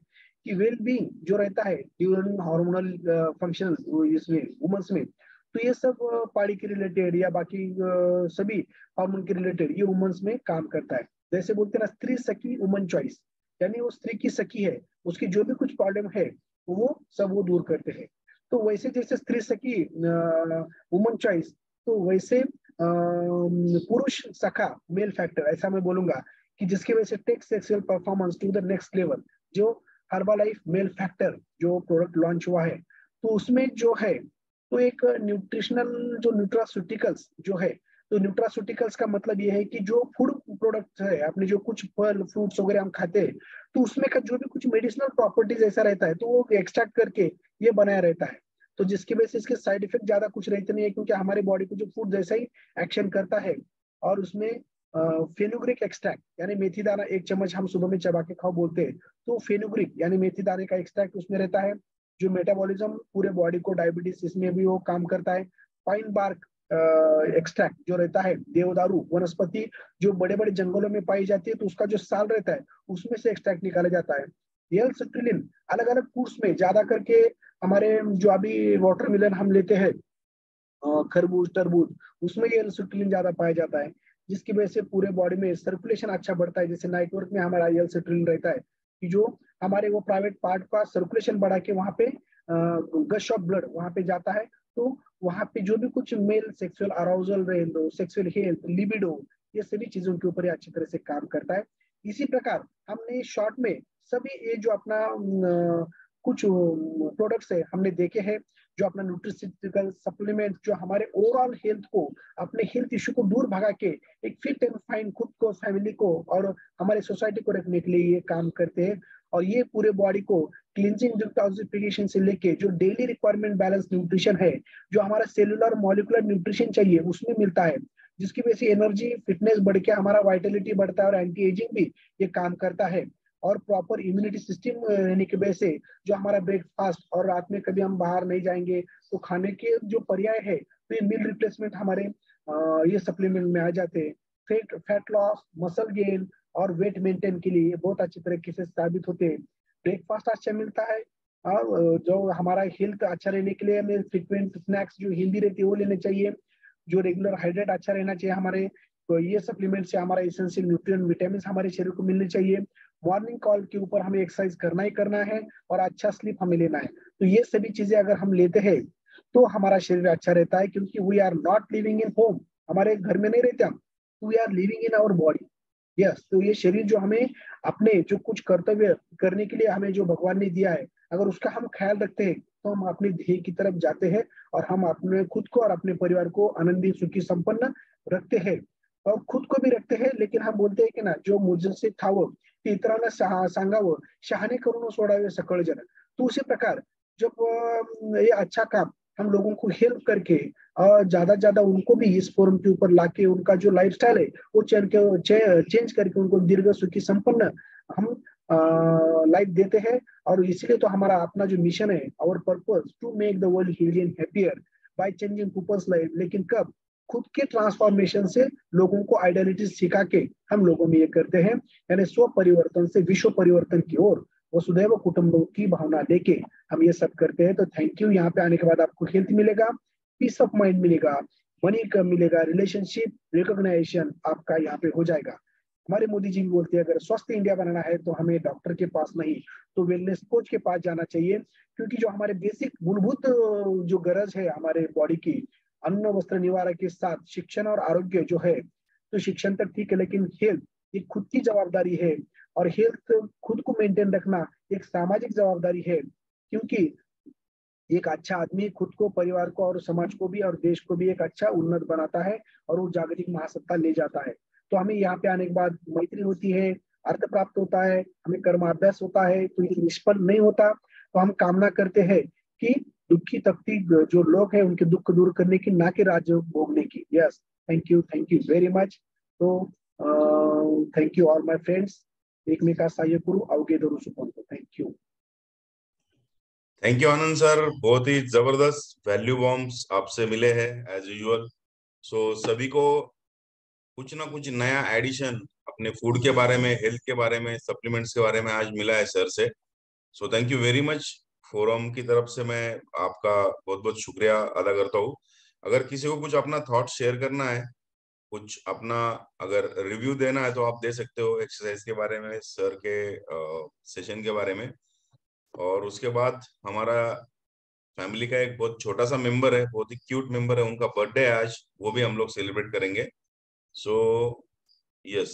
कि वेल बीइंग जो रहता है ड्यूरिंग हार्मोनल फंक्शन इसमें वुमेन्स में, तो ये सब पाड़ी के रिलेटेड या बाकी सभी हार्मोन के रिलेटेड ये वुमेन्स में काम करता है। जैसे बोलते हैं ना स्त्री सखी वुमन चॉइस, यानी वो स्त्री की सखी है, उसकी जो भी कुछ प्रॉब्लम है वो सब वो दूर करते हैं। तो वैसे जैसे स्त्री सखी वुमन चॉइस, तो वैसे पुरुष सखा मेल फैक्टर, ऐसा मैं बोलूंगा कि जिसकी वजह से take sexual performance to the next level, जो हर्बालाइफ मेल फैक्टर जो प्रोडक्ट लॉन्च हुआ है, तो उसमें जो है, तो एक न्यूट्रिशनल जो न्यूट्रास्यूटिकल्स जो है, तो न्यूट्रास्यूटिकल्स का मतलब ये है कि जो फूड प्रोडक्ट्स है, अपने जो कुछ फल फ्रूट्स वगैरह हम खाते हैं, तो उसमें का जो भी कुछ मेडिसिनल प्रॉपर्टीज ऐसा रहता है, तो वो एक्सट्रैक्ट करके ये बनाया रहता है। तो जिसकी वजह से इसके साइड इफेक्ट ज्यादा कुछ रहते नहीं है, क्योंकि हमारे बॉडी को जो फूड जैसा ही एक्शन करता है। और उसमें फेनुग्रिक एक्सट्रैक्ट यानी मेथी दाना 1 चम्मच हम सुबह में चबा के खाओ बोलते हैं, तो फेनुग्रिक यानी मेथी दाने का एक्सट्रैक्ट उसमें रहता है, जो मेटाबॉलिज्म पूरे बॉडी को डायबिटीज इसमें भी वो काम करता है। पाइन बार्क एक्सट्रैक्ट जो रहता है, देवदारू वनस्पति जो बड़े बड़े जंगलों में पाई जाती है, तो उसका जो साल रहता है उसमें से एक्सट्रैक्ट निकाला जाता है। एल सिट्रिलिन अलग अलग फ्रूट्स में ज्यादा करके हमारे जो अभी वाटरमेलन हम लेते हैं, खरबूज तरबूज, उसमें ये एल सिट्रिलिन ज्यादा पाया जाता है, जिसकी वजह से पूरे बॉडी में सर्कुलेशन अच्छा बढ़ता है। जैसे नाइट वर्क में हमारा एल सिट्रिलिन रहता है कि जो हमारे वो प्राइवेट पार्ट का सर्कुलेशन बढ़ा के वहां पे गश ऑफ ब्लड वहां पे जाता है, तो वहां पे जो भी कुछ मेल सेक्सुअल अराउजल रहे, सेक्सुअल हेल्थ, लिबिडो, ये सभी चीजों के ऊपर अच्छी तरह से काम करता है। इसी प्रकार हमने शॉर्ट में सभी ये जो अपना कुछ प्रोडक्ट्स है हमने देखे हैं, जो अपना न्यूट्रिशियल सप्लीमेंट जो हमारे ओवरऑल हेल्थ को, अपने हेल्थ इश्यू को दूर भगा के एक फिट एंड फाइन खुद को, फैमिली को और हमारे सोसाइटी को रखने के लिए ये काम करते हैं। और ये पूरे बॉडी को क्लींजिंग डिटॉक्सिफिकेशन से लेके जो डेली रिक्वायरमेंट बैलेंस न्यूट्रिशन है, जो हमारा सेलुलर मॉलिकुलर न्यूट्रिशन चाहिए उसमें मिलता है, जिसकी वजह से एनर्जी फिटनेस बढ़ के हमारा वाइटलिटी बढ़ता है और एंटी एजिंग भी ये काम करता है। और प्रॉपर इम्यूनिटी सिस्टम रहने की वजह से जो हमारा ब्रेकफास्ट और रात में कभी हम बाहर नहीं जाएंगे तो खाने के जो पर्याय है, तो ये मील रिप्लेसमेंट हमारे ये सप्लीमेंट में आ जाते हैं। फैट लॉस, मसल गेन और वेट मेंटेन के लिए बहुत अच्छी तरीके से साबित होते हैं। ब्रेकफास्ट अच्छा मिलता है और जो हमारा हेल्थ अच्छा रहने के लिए हमें फ्रिक्वेंट स्नैक्स जो हेल्दी रहती है वो लेने चाहिए। जो रेगुलर हाइड्रेट अच्छा रहना चाहिए हमारे, तो ये सप्लीमेंट से हमारा एसेंशियल न्यूट्रिएंट विटामिन हमारे शरीर को मिलने चाहिए। मॉर्निंग कॉल के ऊपर हमें एक्सरसाइज करना ही करना है और अच्छा स्लीप हमें लेना है। तो ये सभी चीजें अगर हम लेते हैं तो हमारा शरीर अच्छा रहता है, क्योंकि we are not living in home, हमारे घर में नहीं रहते हम, we are living in our body. Yes, तो ये शरीर जो हमें अपने जो कुछ कर्तव्य करने के लिए हमें जो भगवान ने दिया है, अगर उसका हम ख्याल रखते हैं तो हम अपने ध्येय की तरफ जाते हैं और हम अपने खुद को और अपने परिवार को आनंदित सुखी संपन्न रखते हैं और खुद को भी रखते हैं। लेकिन हम बोलते हैं कि ना, जो मुझसे खावं ते इतरांना सांगावं, शहाणे करून सोडावे सकळ जन। तो उसी प्रकार जब ये अच्छा काम हम लोगों को हेल्प करके ज्यादा ज्यादा उनको भी इस फोरम के ऊपर लाके उनका जो लाइफस्टाइल है वो चेंज करके उनको दीर्घ सुखी संपन्न हम लाइफ देते हैं। और इसलिए तो हमारा अपना जो मिशन है, our purpose to make the world healthy and happier by changing people's life. लेकिन कब? खुद के ट्रांसफॉर्मेशन से लोगों को आइडेंटिटी सिखा के हम लोगों में ये करते हैं, यानी स्व परिवर्तन से विश्व परिवर्तन की ओर वसुधैव कुटुंबों की भावना लेके हम ये सब करते हैं। तो थैंक यू। यहाँ पे आने के बाद आपको हेल्थ मिलेगा, पीस ऑफ माइंड मिलेगा, मनी का मिलेगा, रिलेशनशिप रिकॉग्नाइजेशन आपका यहाँ पे हो जाएगा। हमारे मोदी जी भी बोलते हैं अगर स्वस्थ इंडिया बनाना है तो हमें डॉक्टर के पास नहीं तो वेलनेस कोच के पास जाना चाहिए, क्योंकि जो हमारे बेसिक मूलभूत जो गरज है हमारे बॉडी की, अन्न वस्त्र निवारा के साथ शिक्षण और आरोग्य जो है, तो शिक्षण तक ठीक है, लेकिन हेल्थ ये खुद की जवाबदारी है। और हेल्थ खुद को मेंटेन रखना एक सामाजिक जवाबदारी है, क्योंकि एक अच्छा आदमी खुद को, परिवार को और समाज को भी और देश को भी एक अच्छा उन्नत बनाता है और वो जागतिक महासत्ता ले जाता है। तो हमें यहाँ पे आने के बाद मैत्री होती है, अर्थ प्राप्त होता है, हमें कर्माभ्यास होता है, तो ये निष्फल नहीं होता। तो हम कामना करते हैं कि दुखी तख्ती जो लोग हैं उनके दुख दूर करने की, ना कि राज्य भोगने की। Yes, thank you very much. तो thank you all my friends. एकमेका सहाय्य करू अवघे धरू सुपंत। Thank you. Thank you Anand sir, बहुत ही जबरदस्त वैल्यू बॉम्ब्स आपसे मिले हैं एज यूजुअल। सो सभी को कुछ ना कुछ नया एडिशन अपने फूड के बारे में, हेल्थ के बारे में, सप्लीमेंट्स के बारे में आज मिला है सर से। So thank you very much. Forum की तरफ से मैं आपका बहुत बहुत शुक्रिया अदा करता हूँ। अगर किसी को कुछ अपना थॉट शेयर करना है, कुछ अपना अगर रिव्यू देना है, तो आप दे सकते हो एक्सरसाइज के बारे में, सर के सेशन के बारे में। और उसके बाद हमारा फैमिली का एक बहुत छोटा सा मेंबर है, बहुत ही क्यूट मेंबर है, उनका बर्थडे है आज, वो भी हम लोग सेलिब्रेट करेंगे। सो यस,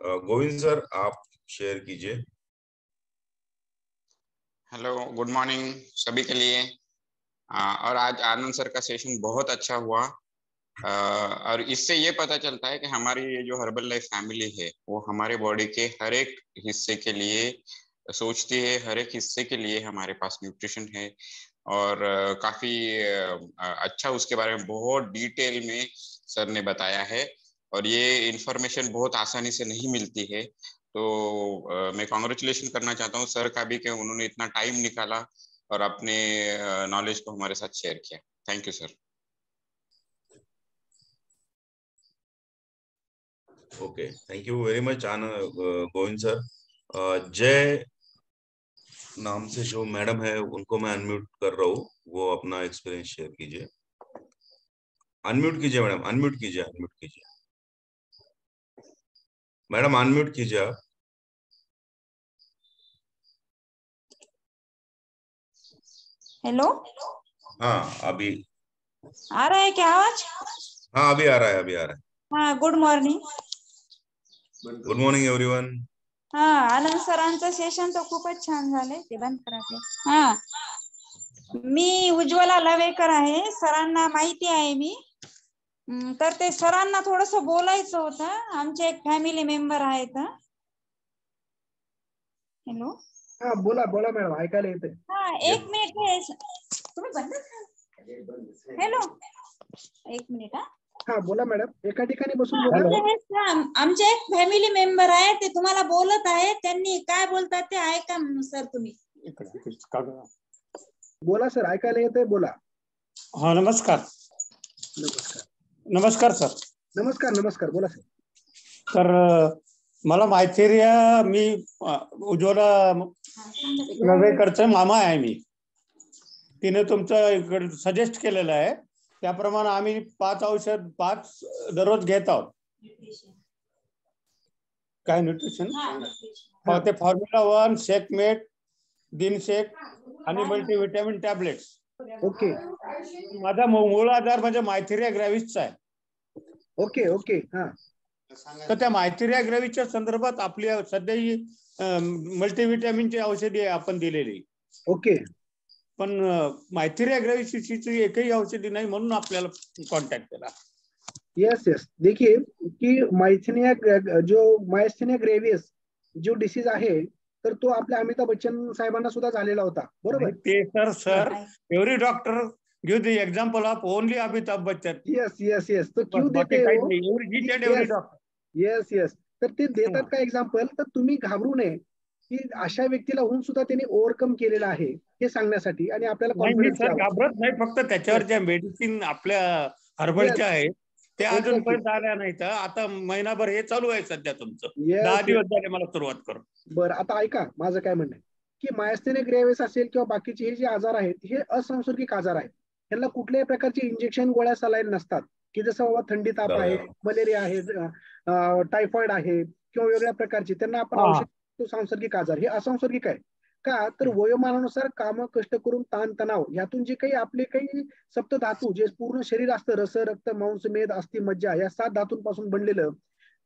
गोविंद सर आप शेयर कीजिए। हेलो, गुड मॉर्निंग सभी के लिए। और आज आनंद सर का सेशन बहुत अच्छा हुआ। और इससे ये पता चलता है कि हमारी ये जो हर्बल लाइफ फैमिली है वो हमारे बॉडी के हर एक हिस्से के लिए सोचती है, हर एक हिस्से के लिए हमारे पास न्यूट्रिशन है। और काफी अच्छा उसके बारे में बहुत डिटेल में सर ने बताया है। और ये इंफॉर्मेशन बहुत आसानी से नहीं मिलती है। तो मैं कॉन्ग्रेचुलेशन करना चाहता हूँ सर का भी कि उन्होंने इतना टाइम निकाला और अपने नॉलेज को हमारे साथ शेयर किया। Thank you sir. Okay, thank you very much Govind sir. जय नाम से जो मैडम है उनको मैं अनम्यूट कर रहा हूँ, वो अपना एक्सपीरियंस शेयर कीजिए। अनम्यूट कीजिए मैडम, अनम्यूट कीजिए, अनम्यूट कीजिए मैडम, अनम्यूट कीजिए आप। हेलो, हाँ अभी आ रहा है क्या आवाज? हाँ अभी आ रहा है, अभी आ रहा है। हाँ, good morning. Good morning everyone. हा, आनंद सरांचं सेशन तर खूपच छान झालंय, ते बंद करा ते। हा, मी उज्ज्वला लवेकर आहे, सरांना माहिती आहे मी। तर ते सरांना थोडस बोलायचं होतं, आमचे एक फॅमिली मेंबर आहेत। हॅलो, हा बोला बोला मॅडम, ऐकायला येते। हा, एक मिनिट, तुम्ही बंद करा। हॅलो, एक मिनिट। हा बोला मॅडम, एका ठिकाणी बसून बोला। आमचे एक फॅमिली मेंबर आहे, ते तुम्हाला बोलत आहे, त्यांनी काय बोलतात ते ऐका सर तुम्ही। बोला सर, ऐकायला येते, बोला। हाँ नमस्कार। नमस्कार नमस्कार सर। नमस्कार नमस्कार, बोला सर। तर मला माहिती, मी उज्ज्वला लवेकरचा मामा आहे मी। तिने तुमचं सजेस्ट केलेलं आहे त्याप्रमाणे आम्ही 5 औषध 5 दररोज घेत आहोत. काय न्यूट्रिशन ते फॉर्म्युला 1, शेकमेट, दिनशेक आणि मल्टीव्हिटॅमिन टॅबलेट्स. ओके माझा मूळ आजार म्हणजे मायथेरिया ग्रॅव्हिसचा आहे. ओके ओके हा. तर त्या मायथेरिया ग्रॅव्हिसच्या संदर्भात आपली सध्या ही मल्टीव्हिटॅमिनची औषधी आपण दिलेली. ओके. पण मायथेरिया ग्रॅव्हिसची एकही औषधी नाही म्हणून आपल्याला कॉन्टॅक्ट केला. यस यस, देखिए कि मायस्थेनिया ग्रेव्हिस जो डिसीज आहे तर तो आपल्या अमिताभ बच्चन साहेबांना सुद्धा झालेला होता, बरोबर? ते sir every doctor give the example of only Amitabh Bachchan. Yes yes yes, तो क्यों देते हो? यस यस, तर ते देतात का एक्झाम्पल, तर तुम्ही घाबरू नये की अशा व्यक्तीला होऊन सुद्धा त्यांनी ओव्हरकम केलेला आहे हे सांगण्यासाठी आणि आपल्याला कॉन्फिडन्स घाबरत नाही, फक्त त्याच्यावर ज्या मेडिसिन आपल्या हर्बलच्या आहेत त्या अजूनपर्यंत आल्या नाही. तर आता महिनाभर हे चालू आहे सध्या तुमचं. 10 दिवस झाले मला सुरुवात करून. बरं, आता ऐका माझं काय म्हणणं आहे की मायस्थेनिया ग्रेव्हिस असेल किंवा बाकीचे हे जे आजार आहेत हे असंसर्गिक आजार आहेत. त्यांना कुठल्याही प्रकारचे इंजेक्शन, गोळ्या, सलाईन नसतात की जसं बाबा थंडी ताप आहे, मलेरिया आहे, टायफॉइड आहे किंवा वेगळ्या प्रकारचे त्यांना आपण औषध. सांसर्गिक आजार हे असंसर्गिक आहे का, तर वयोमानानुसार काम, कष्ट करून, ताणतणाव यातून जे काही आपले काही सप्तधातू जे पूर्ण शरीर असतं, रस, रक्त, मांस, मेद, अस्थि, मज्जा या 7 धातूंपासून बनलेलं,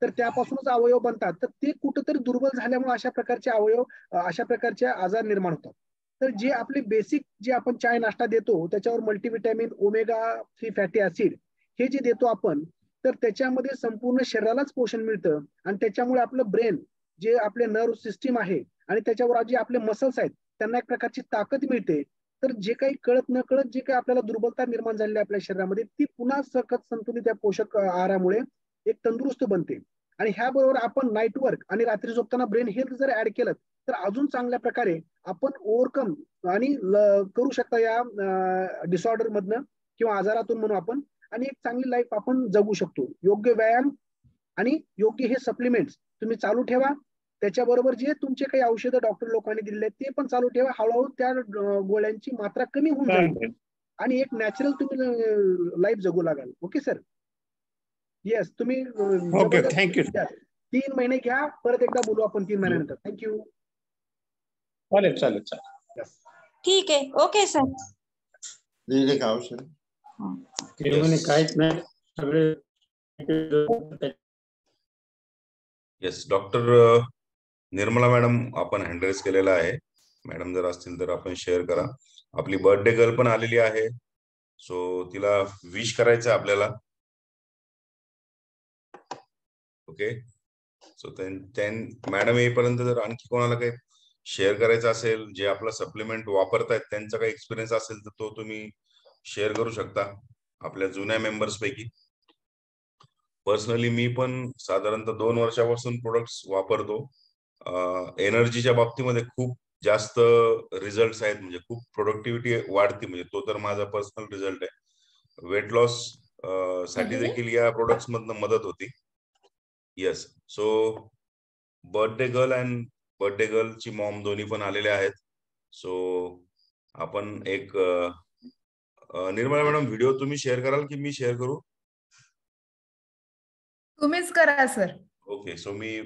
तर त्यापासूनच अवयव बनतात. तर ते कुठंतरी दुर्बल झाल्यामुळे अशा प्रकारचे अवयव, अशा प्रकारचे आजार निर्माण होतात. तर जे आपले बेसिक जे आपण चाय नाश्ता देतो त्याच्यावर मल्टीव्हिटॅमिन, ओमेगा 3 फॅटी ऍसिड हे जे देतो आपण, तर त्याच्यामध्ये संपूर्ण शरीरालाच पोषण मिळतं आणि त्याच्यामुळे आपलं ब्रेन, जे आपले नर्व सिस्टीम आहे आणि त्याच्यावर जे आपले मसल्स आहेत त्यांना एक प्रकारची ताकद मिळते. तर जे काही कळत न कळत जे काही आपल्याला दुर्बलता निर्माण झालेली आहे आपल्या शरीरामध्ये ती पुन्हा सकत संतुलित त्या पोषक आहारामुळे एक तंदुरुस्त बनते. आणि ह्या बरोबर आपण नाईट वर्क आणि रात्री झोपताना ब्रेन हेल्थ जर ऍड केलं तर अजून चांगल्या प्रकारे आपण ओव्हरकम आणि करू शकता या डिसऑर्डर मधनं किंवा आजारातून म्हणून आपण, आणि एक चांगली लाईफ आपण जगू शकतो. योग्य व्यायाम आणि योग्य हे सप्लिमेंट्स तुम्ही चालू ठेवा. त्याच्याबरोबर जे तुमचे काही औषधं डॉक्टर लोकांनी दिलेले आहेत ते पण चालू ठेवा. हळूहळू त्या गोळ्यांची मात्रा कमी होऊन जाईल आणि एक नॅचरल तुम्ही लाईफ जगू लागाल. Okay sir? येस, तुम्ही थँक्यू. 3 महिने घ्या, परत एकदा बोलू आपण 3 महिन्यानंतर. थँक्यू. चालेल. ठीक आहे, ओके सर. काहीच नाही सगळे. येस, डॉक्टर निर्मला मॅडम आपण हँडरेस केलेला आहे. मॅडम जर असतील तर आपण शेअर करा. आपली बर्थडे गर्ल पण आलेली आहे, सो तिला विश करायचं आपल्याला. ओके, सो मॅडम येईपर्यंत जर आणखी कोणाला काही शेअर करायचं असेल, जे आपला सप्लिमेंट वापरतायत त्यांचा काही एक्सपिरियन्स असेल तर तो तुम्ही शेअर करू शकता आपल्या जुन्या मेंबर्स पैकी. पर्सनली मी पण साधारणतः 2 वर्षापासून प्रोडक्ट्स वापरतो. एनर्जीच्या बाबतीमध्ये खूप जास्त रिझल्ट आहेत, म्हणजे खूप प्रोडक्टिव्हिटी वाढते, म्हणजे तो तर माझा पर्सनल रिझल्ट आहे. वेट लॉस साठी देखील या प्रोडक्ट्स मधनं मदत होती. Yes, so birthday girl and birthday गर्लची मॉम दोन्ही पण आलेले आहेत. सो आपण एक निर्मला मॅडम व्हिडिओ तुम्ही शेअर कराल की मी शेअर करू? तुम्हीच करा सर. ओके, सो मी